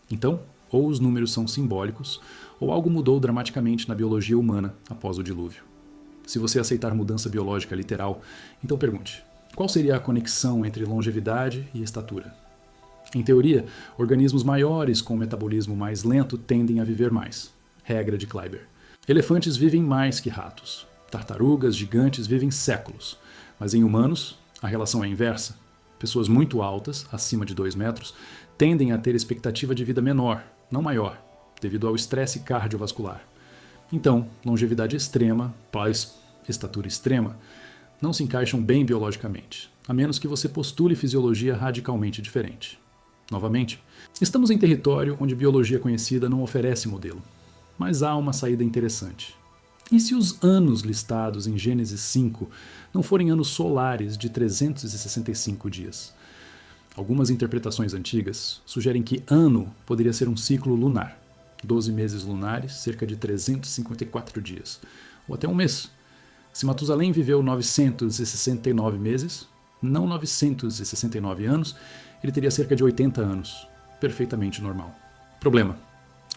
Então, ou os números são simbólicos, ou algo mudou dramaticamente na biologia humana após o dilúvio. Se você aceitar mudança biológica literal, então pergunte: qual seria a conexão entre longevidade e estatura? Em teoria, organismos maiores com metabolismo mais lento tendem a viver mais. Regra de Kleiber. Elefantes vivem mais que ratos. Tartarugas gigantes vivem séculos. Mas em humanos, a relação é inversa. Pessoas muito altas, acima de 2 metros, tendem a ter expectativa de vida menor, não maior, devido ao estresse cardiovascular. Então, longevidade extrema, pós estatura extrema, não se encaixam bem biologicamente, a menos que você postule fisiologia radicalmente diferente. Novamente, estamos em território onde biologia conhecida não oferece modelo, mas há uma saída interessante. E se os anos listados em Gênesis 5 não forem anos solares de 365 dias? Algumas interpretações antigas sugerem que ano poderia ser um ciclo lunar, 12 meses lunares, cerca de 354 dias, ou até um mês. Se Matusalém viveu 969 meses, não 969 anos, ele teria cerca de 80 anos, perfeitamente normal. Problema: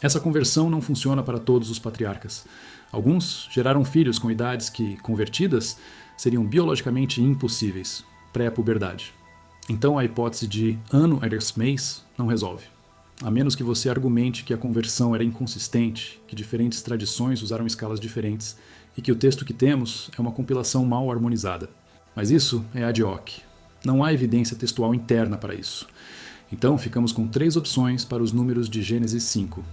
essa conversão não funciona para todos os patriarcas. Alguns geraram filhos com idades que, convertidas, seriam biologicamente impossíveis, pré-puberdade. Então a hipótese de ano ergs mês não resolve. A menos que você argumente que a conversão era inconsistente, que diferentes tradições usaram escalas diferentes e que o texto que temos é uma compilação mal harmonizada. Mas isso é ad hoc. Não há evidência textual interna para isso. Então ficamos com 3 opções para os números de Gênesis 5.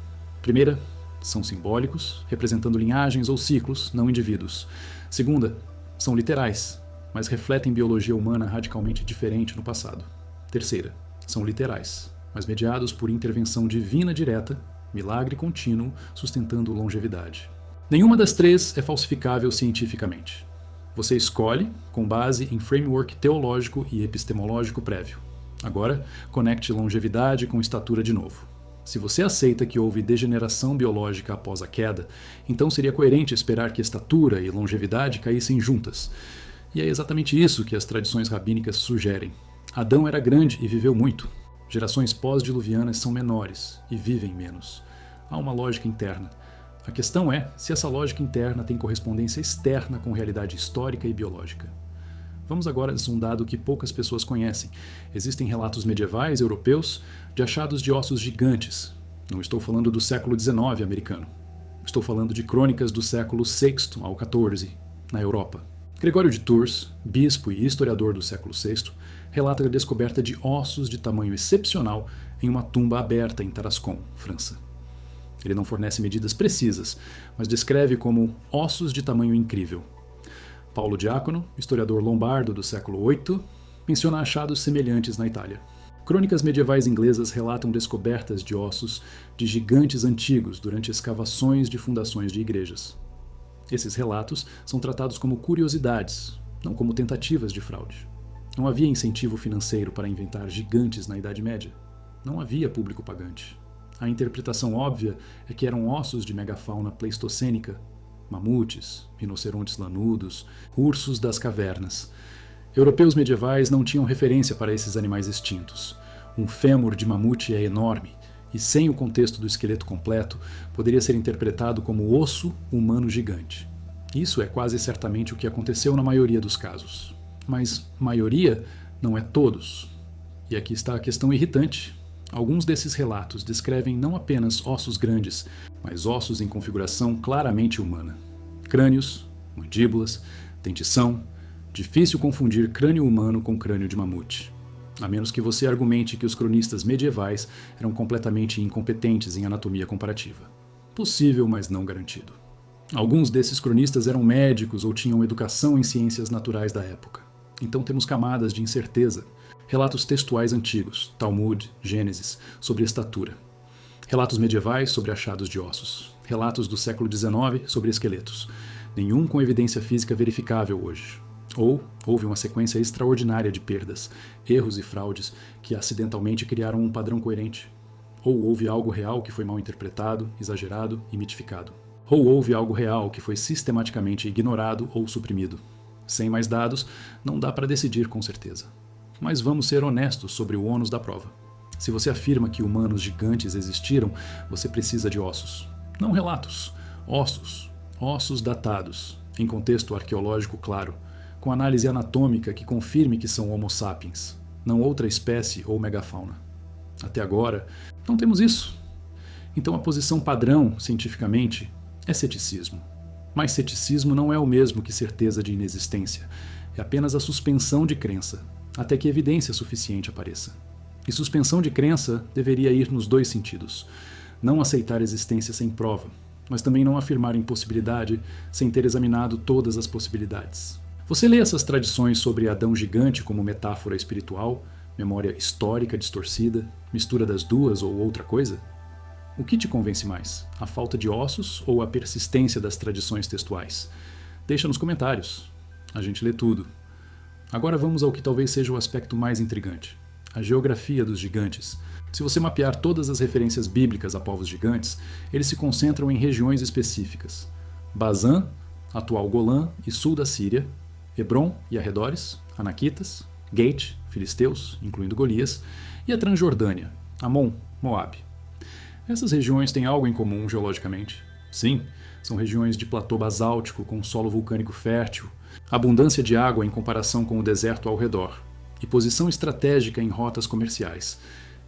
Primeira, são simbólicos, representando linhagens ou ciclos, não indivíduos. Segunda, são literais, mas refletem biologia humana radicalmente diferente no passado. Terceira, são literais, mas mediados por intervenção divina direta, milagre contínuo, sustentando longevidade. Nenhuma das 3 é falsificável cientificamente. Você escolhe com base em framework teológico e epistemológico prévio. Agora, conecte longevidade com estatura de novo. Se você aceita que houve degeneração biológica após a queda, então seria coerente esperar que estatura e longevidade caíssem juntas. E é exatamente isso que as tradições rabínicas sugerem. Adão era grande e viveu muito. Gerações pós-diluvianas são menores e vivem menos. Há uma lógica interna. A questão é se essa lógica interna tem correspondência externa com realidade histórica e biológica. Vamos agora a um dado que poucas pessoas conhecem. Existem relatos medievais europeus de achados de ossos gigantes. Não estou falando do século XIX americano. Estou falando de crônicas do século VI ao XIV, na Europa. Gregório de Tours, bispo e historiador do século VI, relata a descoberta de ossos de tamanho excepcional em uma tumba aberta em Tarascon, França. Ele não fornece medidas precisas, mas descreve como ossos de tamanho incrível. Paulo Diácono, historiador lombardo do século VIII, menciona achados semelhantes na Itália. Crônicas medievais inglesas relatam descobertas de ossos de gigantes antigos durante escavações de fundações de igrejas. Esses relatos são tratados como curiosidades, não como tentativas de fraude. Não havia incentivo financeiro para inventar gigantes na Idade Média. Não havia público pagante. A interpretação óbvia é que eram ossos de megafauna pleistocênica, mamutes, rinocerontes lanudos, ursos das cavernas. Europeus medievais não tinham referência para esses animais extintos. Um fêmur de mamute é enorme, e sem o contexto do esqueleto completo, poderia ser interpretado como osso humano gigante. Isso é quase certamente o que aconteceu na maioria dos casos. Mas maioria não é todos. E aqui está a questão irritante. Alguns desses relatos descrevem não apenas ossos grandes, mas ossos em configuração claramente humana. Crânios, mandíbulas, dentição. Difícil confundir crânio humano com crânio de mamute. A menos que você argumente que os cronistas medievais eram completamente incompetentes em anatomia comparativa. Possível, mas não garantido. Alguns desses cronistas eram médicos ou tinham educação em ciências naturais da época. Então temos camadas de incerteza. Relatos textuais antigos, Talmud, Gênesis, sobre estatura. Relatos medievais sobre achados de ossos. Relatos do século XIX sobre esqueletos. Nenhum com evidência física verificável hoje. Ou houve uma sequência extraordinária de perdas, erros e fraudes que acidentalmente criaram um padrão coerente. Ou houve algo real que foi mal interpretado, exagerado e mitificado. Ou houve algo real que foi sistematicamente ignorado ou suprimido. Sem mais dados, não dá para decidir com certeza. Mas vamos ser honestos sobre o ônus da prova. Se você afirma que humanos gigantes existiram, você precisa de ossos. Não relatos. Ossos. Ossos datados, em contexto arqueológico claro, com análise anatômica que confirme que são Homo sapiens, não outra espécie ou megafauna. Até agora, não temos isso. Então a posição padrão, cientificamente, é ceticismo. Mas ceticismo não é o mesmo que certeza de inexistência. É apenas a suspensão de crença, até que evidência suficiente apareça. E suspensão de crença deveria ir nos dois sentidos. Não aceitar existência sem prova, mas também não afirmar impossibilidade sem ter examinado todas as possibilidades. Você lê essas tradições sobre Adão gigante como metáfora espiritual, memória histórica distorcida, mistura das duas ou outra coisa? O que te convence mais? A falta de ossos ou a persistência das tradições textuais? Deixa nos comentários. A gente lê tudo. Agora vamos ao que talvez seja o aspecto mais intrigante. A geografia dos gigantes. Se você mapear todas as referências bíblicas a povos gigantes, eles se concentram em regiões específicas. Bazã, atual Golã e sul da Síria, Hebron e arredores, Anaquitas, Gate, filisteus, incluindo Golias, e a Transjordânia, Amon, Moabe. Essas regiões têm algo em comum geologicamente. Sim, são regiões de platô basáltico com solo vulcânico fértil, abundância de água em comparação com o deserto ao redor, e posição estratégica em rotas comerciais.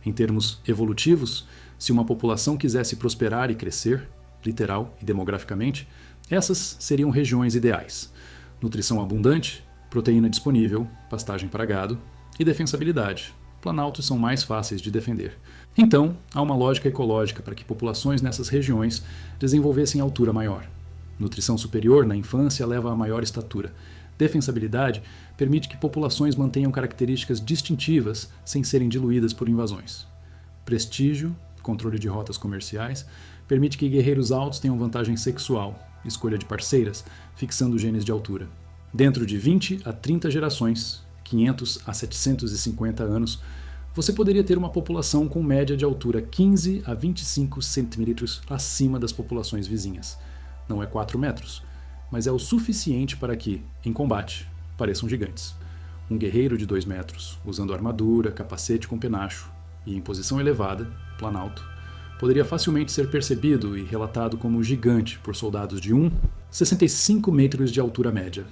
Em termos evolutivos, se uma população quisesse prosperar e crescer, literal e demograficamente, essas seriam regiões ideais. Nutrição abundante, proteína disponível, pastagem para gado e defensabilidade. Planaltos são mais fáceis de defender. Então, há uma lógica ecológica para que populações nessas regiões desenvolvessem altura maior. Nutrição superior na infância leva a maior estatura. Defensabilidade permite que populações mantenham características distintivas sem serem diluídas por invasões. Prestígio, controle de rotas comerciais, permite que guerreiros altos tenham vantagem sexual, escolha de parceiras, fixando genes de altura. Dentro de 20 a 30 gerações, 500 a 750 anos, você poderia ter uma população com média de altura 15 a 25 centímetros acima das populações vizinhas. Não é 4 metros, mas é o suficiente para que, em combate, pareçam gigantes. Um guerreiro de 2 metros, usando armadura, capacete com penacho e em posição elevada, planalto, poderia facilmente ser percebido e relatado como gigante por soldados de 65 metros de altura média.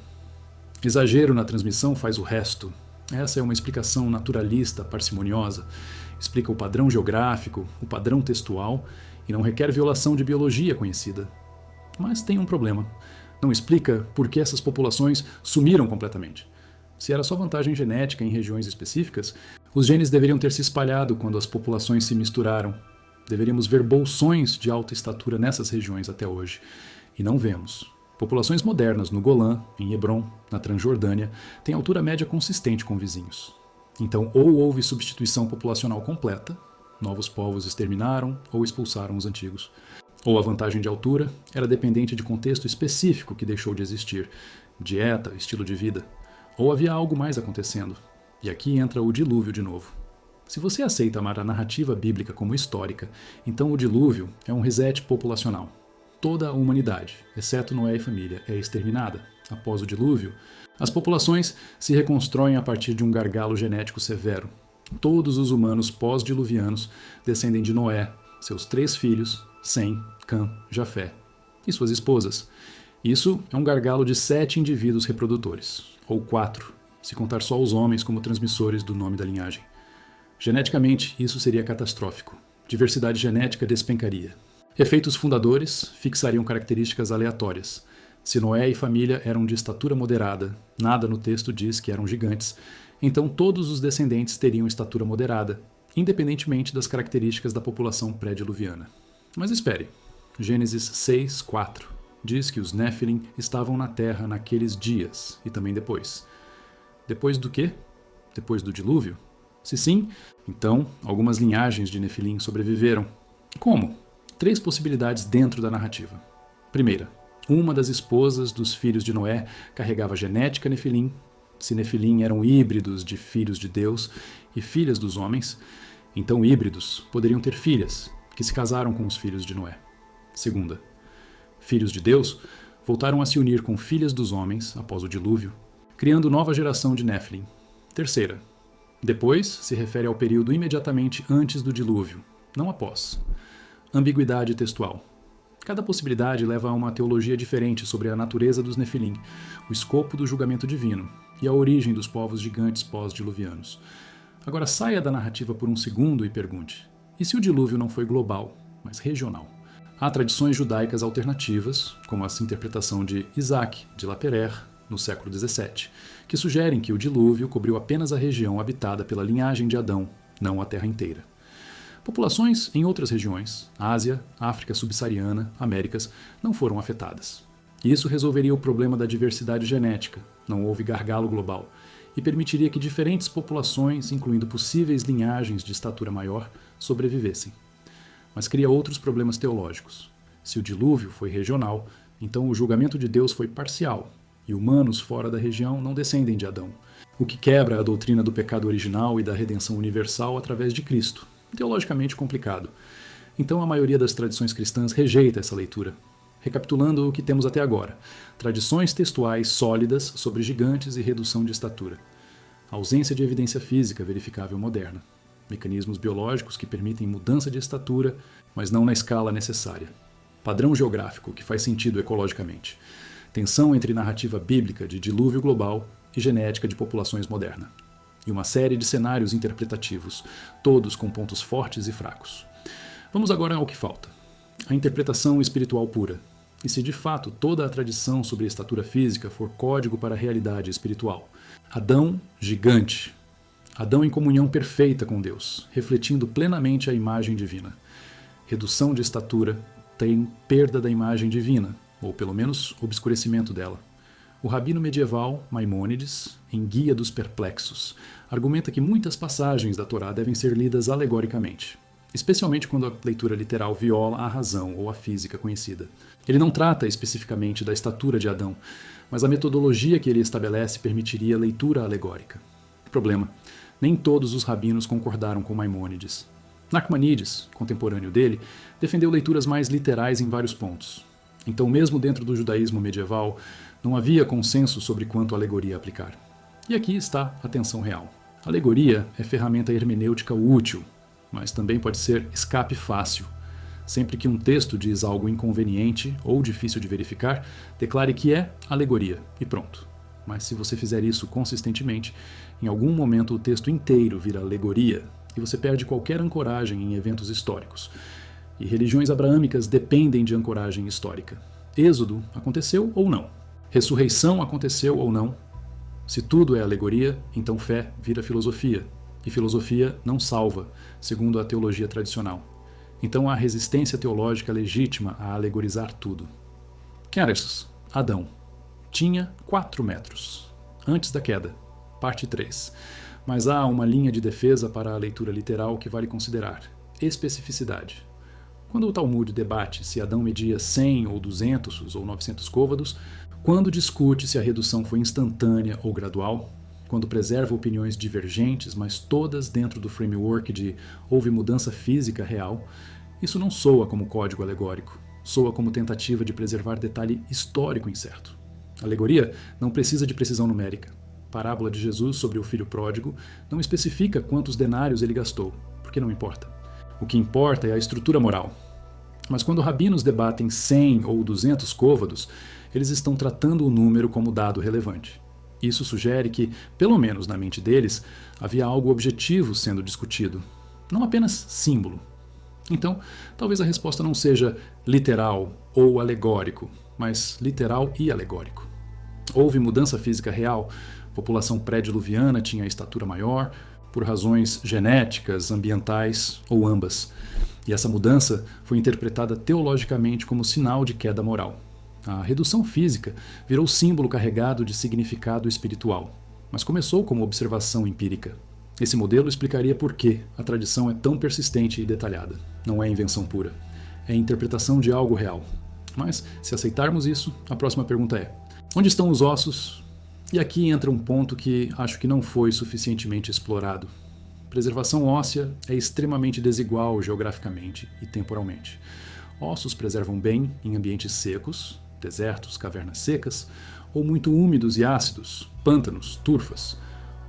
Exagero na transmissão faz o resto. Essa é uma explicação naturalista parcimoniosa. Explica o padrão geográfico, o padrão textual e não requer violação de biologia conhecida. Mas tem um problema. Não explica por que essas populações sumiram completamente. Se era só vantagem genética em regiões específicas, os genes deveriam ter se espalhado quando as populações se misturaram. Deveríamos ver bolsões de alta estatura nessas regiões até hoje. E não vemos, Populações modernas no Golã, em Hebron, na Transjordânia, têm altura média consistente com vizinhos. Então, ou houve substituição populacional completa, novos povos exterminaram ou expulsaram os antigos, ou a vantagem de altura era dependente de contexto específico que deixou de existir, dieta, estilo de vida, ou havia algo mais acontecendo. E aqui entra o dilúvio de novo. Se você aceita a narrativa bíblica como histórica, então o dilúvio é um reset populacional. Toda a humanidade, exceto Noé e família, é exterminada. Após o dilúvio, as populações se reconstroem a partir de um gargalo genético severo. Todos os humanos pós-diluvianos descendem de Noé, seus 3 filhos, Sem, Cã, Jafé, e suas esposas. Isso é um gargalo de 7 indivíduos reprodutores, ou 4, se contar só os homens como transmissores do nome da linhagem. Geneticamente, isso seria catastrófico. Diversidade genética despencaria. Efeitos fundadores fixariam características aleatórias. Se Noé e família eram de estatura moderada, nada no texto diz que eram gigantes, então todos os descendentes teriam estatura moderada, independentemente das características da população pré-diluviana. Mas espere, Gênesis 6:4 diz que os Néfilim estavam na terra naqueles dias e também depois. Depois do quê? Depois do dilúvio? Se sim, então algumas linhagens de Nefilim sobreviveram. Como? 3 possibilidades dentro da narrativa. Primeira, uma das esposas dos filhos de Noé carregava genética Nefilim. Se Nefilim eram híbridos de filhos de Deus e filhas dos homens, então híbridos poderiam ter filhas, que se casaram com os filhos de Noé. Segunda, filhos de Deus voltaram a se unir com filhas dos homens após o dilúvio, criando nova geração de Néfilim. Terceira, depois se refere ao período imediatamente antes do dilúvio, não após. Ambiguidade textual. Cada possibilidade leva a uma teologia diferente sobre a natureza dos Nefilim, o escopo do julgamento divino e a origem dos povos gigantes pós-diluvianos. Agora saia da narrativa por um segundo e pergunte: e se o dilúvio não foi global, mas regional? Há tradições judaicas alternativas, como a interpretação de Isaac de Laperer, no século XVII, que sugerem que o dilúvio cobriu apenas a região habitada pela linhagem de Adão, não a terra inteira. Populações em outras regiões, Ásia, África subsaariana, Américas, não foram afetadas. Isso resolveria o problema da diversidade genética, não houve gargalo global, e permitiria que diferentes populações, incluindo possíveis linhagens de estatura maior, sobrevivessem. Mas cria outros problemas teológicos. Se o dilúvio foi regional, então o julgamento de Deus foi parcial, e humanos fora da região não descendem de Adão, o que quebra a doutrina do pecado original e da redenção universal através de Cristo. Teologicamente complicado. Então a maioria das tradições cristãs rejeita essa leitura. Recapitulando o que temos até agora: tradições textuais sólidas sobre gigantes e redução de estatura. Ausência de evidência física verificável moderna. Mecanismos biológicos que permitem mudança de estatura, mas não na escala necessária. Padrão geográfico que faz sentido ecologicamente. Tensão entre narrativa bíblica de dilúvio global e genética de populações moderna. E uma série de cenários interpretativos, todos com pontos fortes e fracos. Vamos agora ao que falta: a interpretação espiritual pura. E se de fato toda a tradição sobre a estatura física for código para a realidade espiritual? Adão, gigante. Adão em comunhão perfeita com Deus, refletindo plenamente a imagem divina. Redução de estatura tem perda da imagem divina, ou pelo menos obscurecimento dela. O rabino medieval Maimônides, em Guia dos Perplexos, argumenta que muitas passagens da Torá devem ser lidas alegoricamente, especialmente quando a leitura literal viola a razão ou a física conhecida. Ele não trata especificamente da estatura de Adão, mas a metodologia que ele estabelece permitiria leitura alegórica. Problema: nem todos os rabinos concordaram com Maimônides. Nachmanides, contemporâneo dele, defendeu leituras mais literais em vários pontos. Então, mesmo dentro do judaísmo medieval, não havia consenso sobre quanto alegoria aplicar. E aqui está a tensão real. Alegoria é ferramenta hermenêutica útil, mas também pode ser escape fácil. Sempre que um texto diz algo inconveniente ou difícil de verificar, declare que é alegoria e pronto. Mas se você fizer isso consistentemente, em algum momento o texto inteiro vira alegoria e você perde qualquer ancoragem em eventos históricos. E religiões abraâmicas dependem de ancoragem histórica. Êxodo aconteceu ou não? Ressurreição aconteceu ou não? Se tudo é alegoria, então fé vira filosofia. E filosofia não salva, segundo a teologia tradicional. Então há resistência teológica legítima a alegorizar tudo. Queridos, Adão tinha 4 metros, antes da queda, parte 3. Mas há uma linha de defesa para a leitura literal que vale considerar: especificidade. Quando o Talmud debate se Adão media 100 ou 200 ou 900 côvados, quando discute se a redução foi instantânea ou gradual, quando preserva opiniões divergentes, mas todas dentro do framework de houve mudança física real, isso não soa como código alegórico, soa como tentativa de preservar detalhe histórico incerto. Alegoria não precisa de precisão numérica. Parábola de Jesus sobre o filho pródigo não especifica quantos denários ele gastou, porque não importa. O que importa é a estrutura moral. Mas quando rabinos debatem 100 ou 200 côvados, eles estão tratando o número como dado relevante. Isso sugere que, pelo menos na mente deles, havia algo objetivo sendo discutido, não apenas símbolo. Então, talvez a resposta não seja literal ou alegórico, mas literal e alegórico. Houve mudança física real, a população pré-diluviana tinha estatura maior, por razões genéticas, ambientais ou ambas. E essa mudança foi interpretada teologicamente como sinal de queda moral. A redução física virou símbolo carregado de significado espiritual, mas começou como observação empírica. Esse modelo explicaria por que a tradição é tão persistente e detalhada. Não é invenção pura. É interpretação de algo real. Mas, se aceitarmos isso, a próxima pergunta é: onde estão os ossos? E aqui entra um ponto que acho que não foi suficientemente explorado. Preservação óssea é extremamente desigual geograficamente e temporalmente. Ossos preservam bem em ambientes secos, desertos, cavernas secas, ou muito úmidos e ácidos, pântanos, turfas,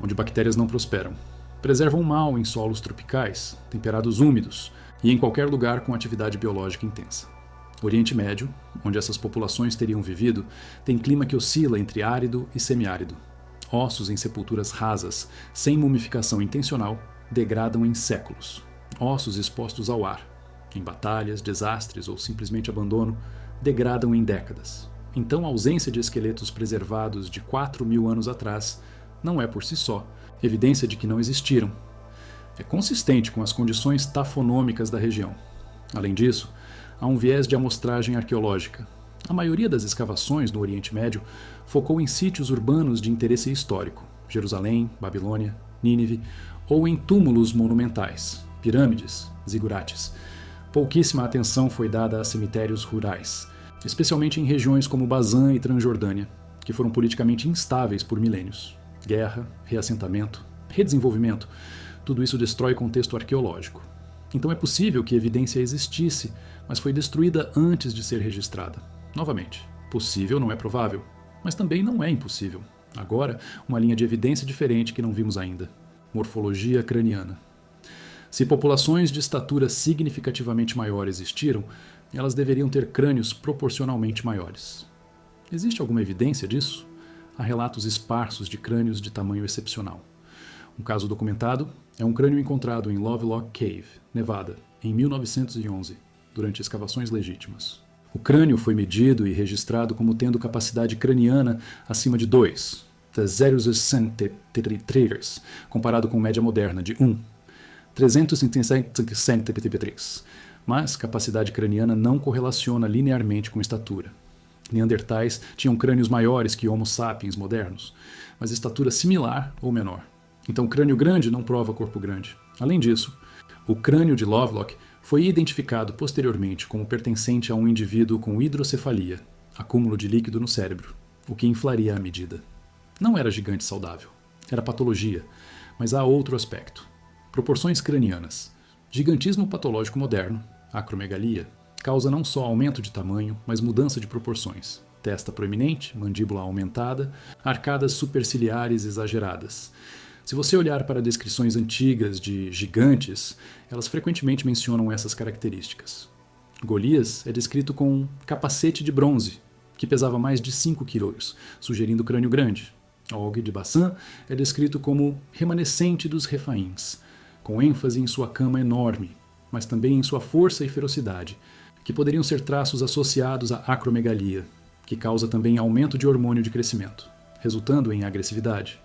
onde bactérias não prosperam. Preservam mal em solos tropicais, temperados úmidos, e em qualquer lugar com atividade biológica intensa. O Oriente Médio, onde essas populações teriam vivido, tem clima que oscila entre árido e semiárido. Ossos em sepulturas rasas, sem mumificação intencional, degradam em séculos. Ossos expostos ao ar, em batalhas, desastres ou simplesmente abandono, degradam em décadas. Então a ausência de esqueletos preservados de 4.000 anos atrás não é por si só evidência de que não existiram. É consistente com as condições tafonômicas da região. Além disso, há um viés de amostragem arqueológica. A maioria das escavações no Oriente Médio focou em sítios urbanos de interesse histórico, Jerusalém, Babilônia, Nínive, ou em túmulos monumentais, pirâmides, zigurates. Pouquíssima atenção foi dada a cemitérios rurais, especialmente em regiões como Bazã e Transjordânia, que foram politicamente instáveis por milênios. Guerra, reassentamento, redesenvolvimento, tudo isso destrói contexto arqueológico. Então é possível que evidência existisse, mas foi destruída antes de ser registrada. Novamente, possível não é provável, mas também não é impossível. Agora, uma linha de evidência diferente que não vimos ainda. Morfologia craniana. Se populações de estatura significativamente maior existiram, elas deveriam ter crânios proporcionalmente maiores. Existe alguma evidência disso? Há relatos esparsos de crânios de tamanho excepcional. Um caso documentado é um crânio encontrado em Lovelock Cave, Nevada, em 1911, durante escavações legítimas. O crânio foi medido e registrado como tendo capacidade craniana acima de 2, 0,63, comparado com média moderna de 1, 353, mas capacidade craniana não correlaciona linearmente com estatura. Neandertais tinham crânios maiores que Homo sapiens modernos, mas estatura similar ou menor. Então, crânio grande não prova corpo grande. Além disso, o crânio de Lovelock foi identificado posteriormente como pertencente a um indivíduo com hidrocefalia, acúmulo de líquido no cérebro, o que inflaria a medida. Não era gigante saudável, era patologia, mas há outro aspecto. Proporções cranianas. Gigantismo patológico moderno, acromegalia, causa não só aumento de tamanho, mas mudança de proporções. Testa proeminente, mandíbula aumentada, arcadas superciliares exageradas. Se você olhar para descrições antigas de gigantes, elas frequentemente mencionam essas características. Golias é descrito com um capacete de bronze, que pesava mais de 5 quilos, sugerindo crânio grande. Og de Bassan é descrito como remanescente dos Refaíns, com ênfase em sua cama enorme, mas também em sua força e ferocidade, que poderiam ser traços associados à acromegalia, que causa também aumento de hormônio de crescimento, resultando em agressividade.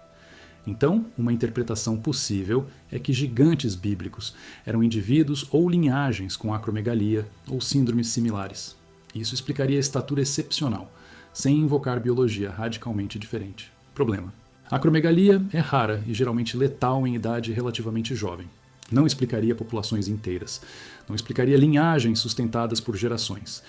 Então, uma interpretação possível é que gigantes bíblicos eram indivíduos ou linhagens com acromegalia ou síndromes similares. Isso explicaria a estatura excepcional, sem invocar biologia radicalmente diferente. Problema: a acromegalia é rara e geralmente letal em idade relativamente jovem. Não explicaria populações inteiras. Não explicaria linhagens sustentadas por gerações.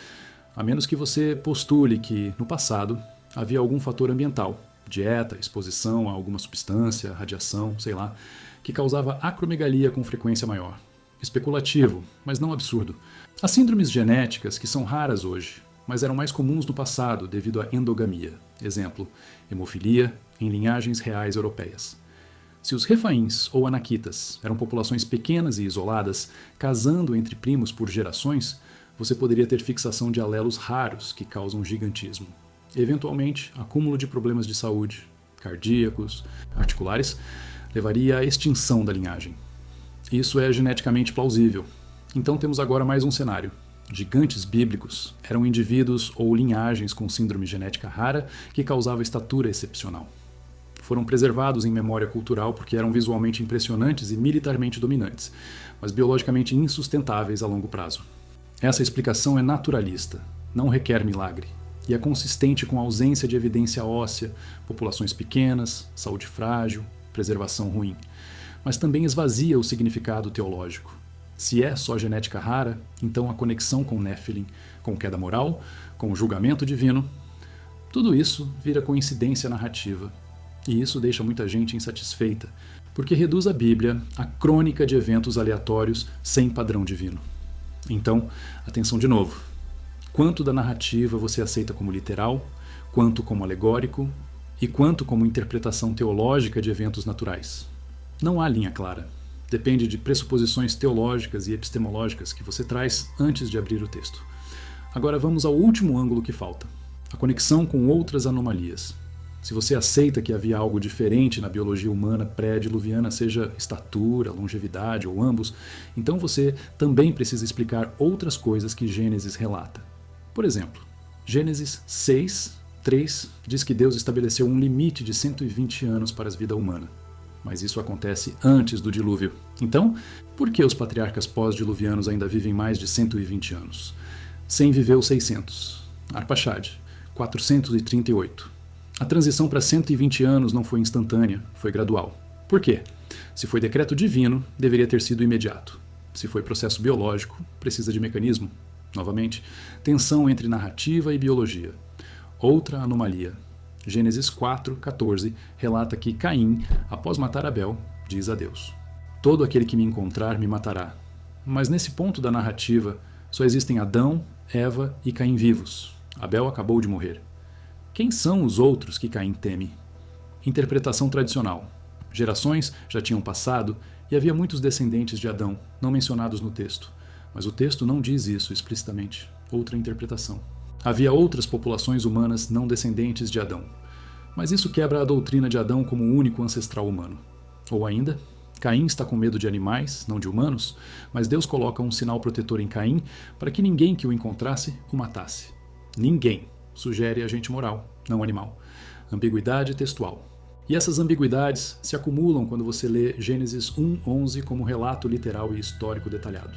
A menos que você postule que, no passado, havia algum fator ambiental, dieta, exposição a alguma substância, radiação, sei lá, que causava acromegalia com frequência maior. Especulativo, mas não absurdo. As síndromes genéticas, que são raras hoje, mas eram mais comuns no passado devido à endogamia. Exemplo, hemofilia em linhagens reais europeias. Se os refaíns ou anaquitas eram populações pequenas e isoladas, casando entre primos por gerações, você poderia ter fixação de alelos raros que causam gigantismo. Eventualmente, acúmulo de problemas de saúde, cardíacos, articulares, levaria à extinção da linhagem. Isso é geneticamente plausível. Então temos agora mais um cenário. Gigantes bíblicos eram indivíduos ou linhagens com síndrome genética rara que causava estatura excepcional. Foram preservados em memória cultural porque eram visualmente impressionantes e militarmente dominantes, mas biologicamente insustentáveis a longo prazo. Essa explicação é naturalista, não requer milagre, e é consistente com a ausência de evidência óssea, populações pequenas, saúde frágil, preservação ruim, mas também esvazia o significado teológico. Se é só genética rara, então a conexão com Nephilim, com queda moral, com o julgamento divino, tudo isso vira coincidência narrativa. E isso deixa muita gente insatisfeita, porque reduz a Bíblia a crônica de eventos aleatórios sem padrão divino. Então, atenção de novo. Quanto da narrativa você aceita como literal, quanto como alegórico e quanto como interpretação teológica de eventos naturais? Não há linha clara. Depende de pressuposições teológicas e epistemológicas que você traz antes de abrir o texto. Agora vamos ao último ângulo que falta: a conexão com outras anomalias. Se você aceita que havia algo diferente na biologia humana pré-diluviana, seja estatura, longevidade ou ambos, então você também precisa explicar outras coisas que Gênesis relata. Por exemplo, Gênesis 6:3 diz que Deus estabeleceu um limite de 120 anos para a vida humana. Mas isso acontece antes do dilúvio. Então, por que os patriarcas pós-diluvianos ainda vivem mais de 120 anos? Sem viveu 600. Arpachad, 438. A transição para 120 anos não foi instantânea, foi gradual. Por quê? Se foi decreto divino, deveria ter sido imediato. Se foi processo biológico, precisa de mecanismo. Novamente, tensão entre narrativa e biologia. Outra anomalia. Gênesis 4:14 relata que Caim, após matar Abel, diz a Deus: "Todo aquele que me encontrar me matará." Mas nesse ponto da narrativa, só existem Adão, Eva e Caim vivos. Abel acabou de morrer. Quem são os outros que Caim teme? Interpretação tradicional. Gerações já tinham passado e havia muitos descendentes de Adão, não mencionados no texto. Mas o texto não diz isso explicitamente. Outra interpretação. Havia outras populações humanas não descendentes de Adão. Mas isso quebra a doutrina de Adão como o único ancestral humano. Ou ainda, Caim está com medo de animais, não de humanos, mas Deus coloca um sinal protetor em Caim para que ninguém que o encontrasse o matasse. Ninguém. Sugere agente moral, não animal. Ambiguidade textual. E essas ambiguidades se acumulam quando você lê Gênesis 1:11 como relato literal e histórico detalhado.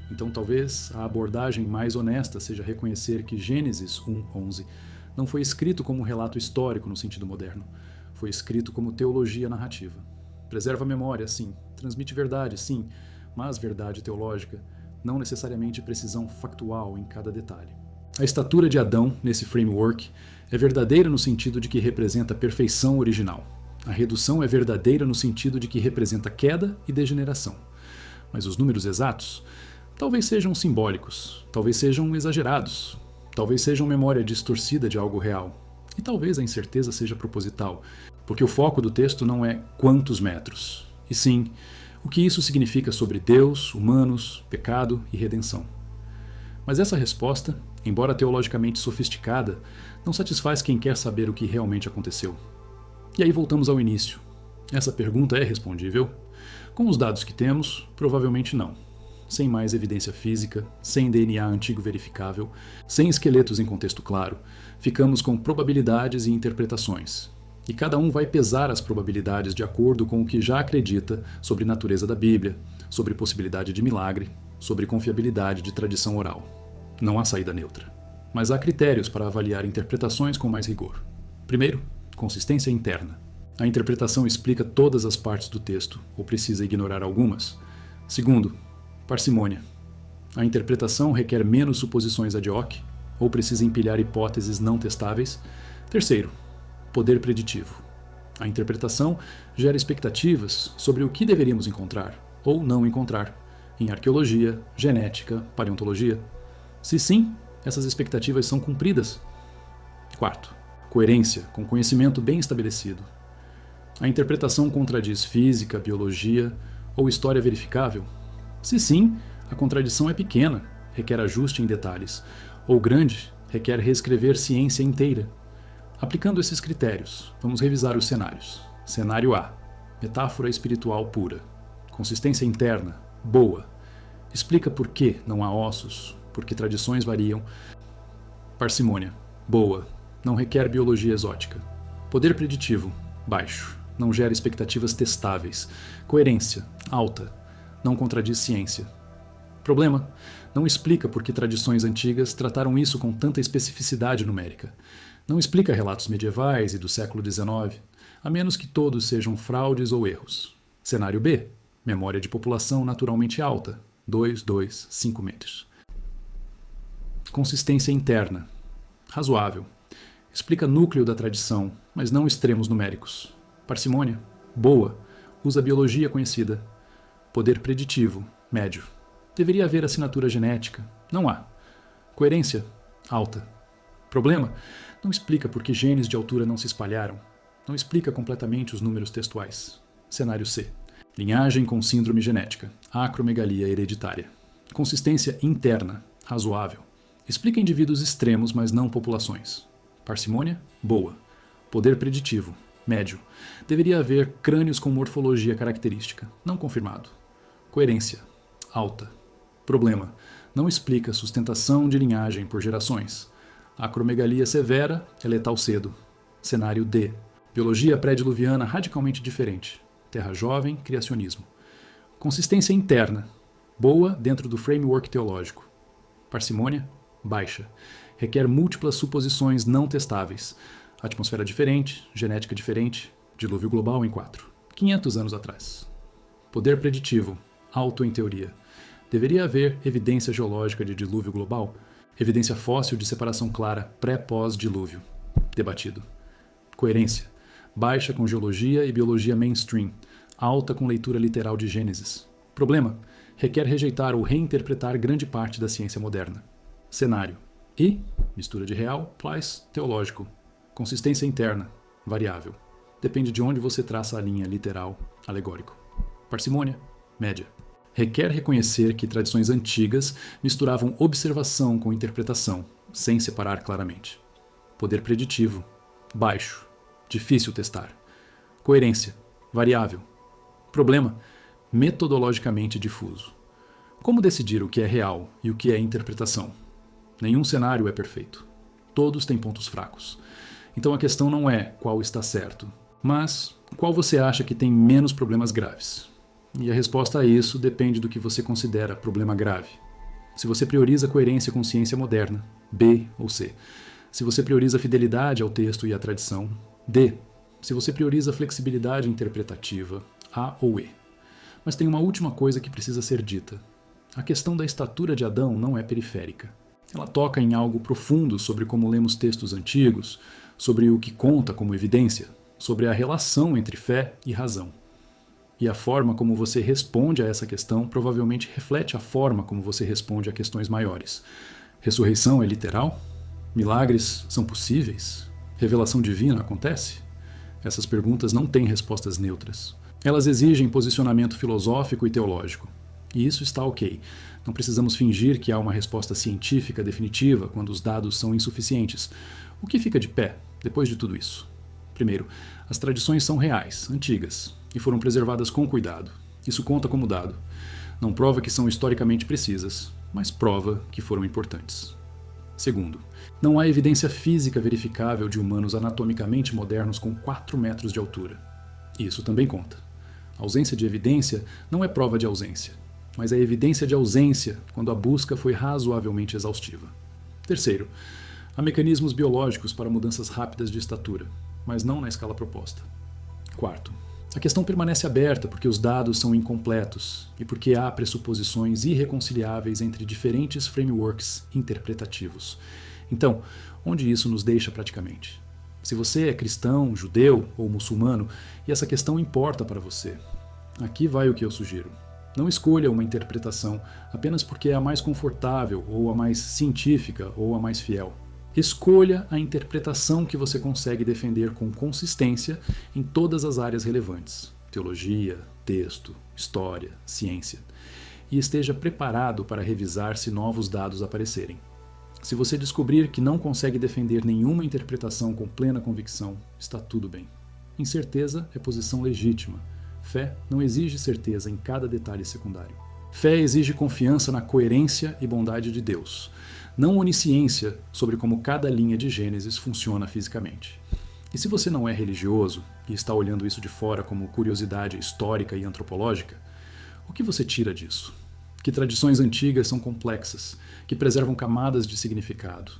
Então talvez a abordagem mais honesta seja reconhecer que Gênesis 1:11 não foi escrito como um relato histórico no sentido moderno, foi escrito como teologia narrativa. Preserva a memória, sim, transmite verdade, sim, mas verdade teológica, não necessariamente precisão factual em cada detalhe. A estatura de Adão, nesse framework, é verdadeira no sentido de que representa a perfeição original. A redução é verdadeira no sentido de que representa queda e degeneração. Mas os números exatos talvez sejam simbólicos, talvez sejam exagerados, talvez sejam memória distorcida de algo real. E talvez a incerteza seja proposital, porque o foco do texto não é quantos metros, e sim o que isso significa sobre Deus, humanos, pecado e redenção. Mas essa resposta, embora teologicamente sofisticada, não satisfaz quem quer saber o que realmente aconteceu. E aí voltamos ao início. Essa pergunta é respondível? Com os dados que temos, provavelmente não. Sem mais evidência física, sem DNA antigo verificável, sem esqueletos em contexto claro, ficamos com probabilidades e interpretações. E cada um vai pesar as probabilidades de acordo com o que já acredita sobre natureza da Bíblia, sobre possibilidade de milagre, sobre confiabilidade de tradição oral. Não há saída neutra. mas há critérios para avaliar interpretações com mais rigor. Primeiro, consistência interna. A interpretação explica todas as partes do texto, ou precisa ignorar algumas. Segundo, parcimônia. A interpretação requer menos suposições ad hoc, ou precisa empilhar hipóteses não testáveis. Terceiro, poder preditivo. A interpretação gera expectativas sobre o que deveríamos encontrar, ou não encontrar, em arqueologia, genética, paleontologia. Se sim, essas expectativas são cumpridas. Quarto, coerência, com conhecimento bem estabelecido. A interpretação contradiz física, biologia ou história verificável? Se sim, a contradição é pequena, requer ajuste em detalhes, ou grande, requer reescrever ciência inteira. Aplicando esses critérios, vamos revisar os cenários. Cenário A. Metáfora espiritual pura. Consistência interna. Boa. Explica por que não há ossos, porque tradições variam. Parcimônia. Boa. Não requer biologia exótica. Poder preditivo. Baixo. Não gera expectativas testáveis. Coerência. Alta. Não contradiz ciência. Problema. Não explica por que tradições antigas trataram isso com tanta especificidade numérica. Não explica relatos medievais e do século XIX, a menos que todos sejam fraudes ou erros. Cenário B. Memória de população naturalmente alta, 5 metros. Consistência interna. Razoável. Explica núcleo da tradição, mas não extremos numéricos. Parcimônia. Boa. Usa biologia conhecida. Poder preditivo. Médio. Deveria haver assinatura genética. Não há. Coerência. Alta. Problema. Não explica por que genes de altura não se espalharam. Não explica completamente os números textuais. Cenário C. Linhagem com síndrome genética. Acromegalia hereditária. Consistência interna. Razoável. Explica indivíduos extremos, mas não populações. Parcimônia. Boa. Poder preditivo. Médio. Deveria haver crânios com morfologia característica. Não confirmado. Coerência. Alta. Problema. Não explica sustentação de linhagem por gerações. Acromegalia severa é letal cedo. Cenário D. Biologia pré-diluviana radicalmente diferente. Terra jovem, criacionismo. Consistência interna. Boa dentro do framework teológico. Parcimônia. Baixa. Requer múltiplas suposições não testáveis. Atmosfera diferente, genética diferente, dilúvio global em 4. 500 anos atrás. Poder preditivo. Alto em teoria. Deveria haver evidência geológica de dilúvio global? Evidência fóssil de separação clara pré-pós-dilúvio. Debatido. Coerência. Baixa com geologia e biologia mainstream. Alta com leitura literal de Gênesis. Problema. Requer rejeitar ou reinterpretar grande parte da ciência moderna. Cenário. E. Mistura de real, plus teológico. Consistência interna. Variável. Depende de onde você traça a linha literal, alegórico. Parcimônia. Média. Requer reconhecer que tradições antigas misturavam observação com interpretação, sem separar claramente. Poder preditivo. Baixo. Difícil testar. Coerência. Variável. Problema. Metodologicamente difuso. Como decidir o que é real e o que é interpretação? Nenhum cenário é perfeito. Todos têm pontos fracos. Então a questão não é qual está certo, mas qual você acha que tem menos problemas graves. E a resposta a isso depende do que você considera problema grave. Se você prioriza coerência com ciência moderna, B ou C. Se você prioriza fidelidade ao texto e à tradição, D. Se você prioriza flexibilidade interpretativa, A ou E. Mas tem uma última coisa que precisa ser dita. A questão da estatura de Adão não é periférica. Ela toca em algo profundo sobre como lemos textos antigos, sobre o que conta como evidência, sobre a relação entre fé e razão. E a forma como você responde a essa questão provavelmente reflete a forma como você responde a questões maiores. Ressurreição é literal? Milagres são possíveis? Revelação divina acontece? Essas perguntas não têm respostas neutras. Elas exigem posicionamento filosófico e teológico. E isso está ok. Não precisamos fingir que há uma resposta científica definitiva quando os dados são insuficientes. O que fica de pé depois de tudo isso? Primeiro, as tradições são reais, antigas, e foram preservadas com cuidado. Isso conta como dado. Não prova que são historicamente precisas, mas prova que foram importantes. Segundo, não há evidência física verificável de humanos anatomicamente modernos com 4 metros de altura. Isso também conta. A ausência de evidência não é prova de ausência, mas é evidência de ausência quando a busca foi razoavelmente exaustiva. Terceiro, há mecanismos biológicos para mudanças rápidas de estatura, mas não na escala proposta. Quarto, a questão permanece aberta porque os dados são incompletos e porque há pressuposições irreconciliáveis entre diferentes frameworks interpretativos. Então, onde isso nos deixa praticamente? Se você é cristão, judeu ou muçulmano e essa questão importa para você, aqui vai o que eu sugiro. Não escolha uma interpretação apenas porque é a mais confortável, ou a mais científica, ou a mais fiel. Escolha a interpretação que você consegue defender com consistência em todas as áreas relevantes: teologia, texto, história, ciência. E esteja preparado para revisar se novos dados aparecerem. Se você descobrir que não consegue defender nenhuma interpretação com plena convicção, está tudo bem. Incerteza é posição legítima. Fé não exige certeza em cada detalhe secundário. Fé exige confiança na coerência e bondade de Deus, não onisciência sobre como cada linha de Gênesis funciona fisicamente. E se você não é religioso e está olhando isso de fora como curiosidade histórica e antropológica, o que você tira disso? Que tradições antigas são complexas, que preservam camadas de significado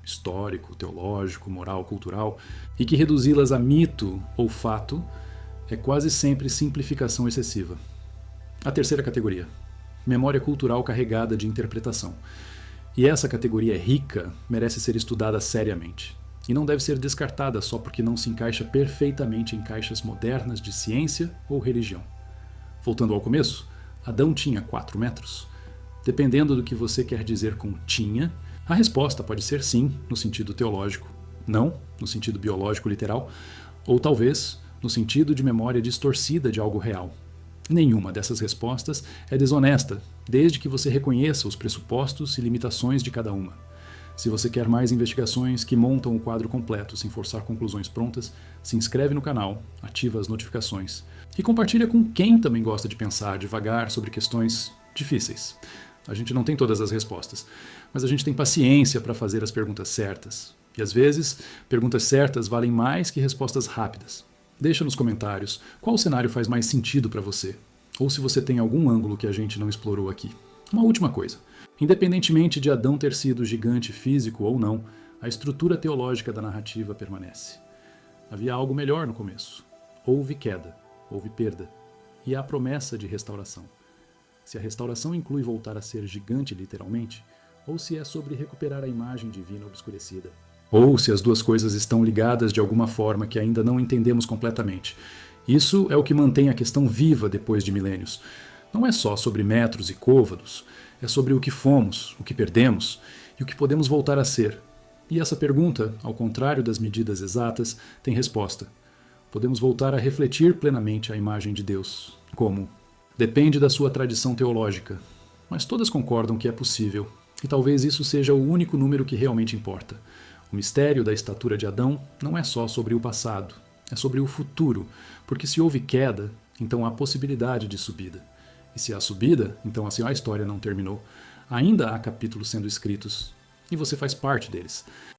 histórico, teológico, moral, cultural, e que reduzi-las a mito ou fato é quase sempre simplificação excessiva. A terceira categoria: memória cultural carregada de interpretação. E essa categoria é rica, merece ser estudada seriamente. E não deve ser descartada só porque não se encaixa perfeitamente em caixas modernas de ciência ou religião. Voltando ao começo, Adão tinha 4 metros. Dependendo do que você quer dizer com tinha, a resposta pode ser sim, no sentido teológico, não no sentido biológico literal, ou talvez no sentido de memória distorcida de algo real. Nenhuma dessas respostas é desonesta, desde que você reconheça os pressupostos e limitações de cada uma. Se você quer mais investigações que montam o quadro completo sem forçar conclusões prontas, se inscreve no canal, ativa as notificações e compartilha com quem também gosta de pensar devagar sobre questões difíceis. A gente não tem todas as respostas, mas a gente tem paciência para fazer as perguntas certas. E às vezes, perguntas certas valem mais que respostas rápidas. Deixa nos comentários qual cenário faz mais sentido para você, ou se você tem algum ângulo que a gente não explorou aqui. Uma última coisa: independentemente de Adão ter sido gigante físico ou não, a estrutura teológica da narrativa permanece. Havia algo melhor no começo. Houve queda, houve perda, e há promessa de restauração. Se a restauração inclui voltar a ser gigante literalmente, ou se é sobre recuperar a imagem divina obscurecida. Ou se as duas coisas estão ligadas de alguma forma que ainda não entendemos completamente. Isso é o que mantém a questão viva depois de milênios. Não é só sobre metros e côvados, é sobre o que fomos, o que perdemos e o que podemos voltar a ser. E essa pergunta, ao contrário das medidas exatas, tem resposta. Podemos voltar a refletir plenamente a imagem de Deus. Como? Depende da sua tradição teológica, mas todas concordam que é possível, e talvez isso seja o único número que realmente importa. O mistério da estatura de Adão não é só sobre o passado, é sobre o futuro, porque se houve queda, então há possibilidade de subida. E se há subida, então assim a história não terminou. Ainda há capítulos sendo escritos, e você faz parte deles.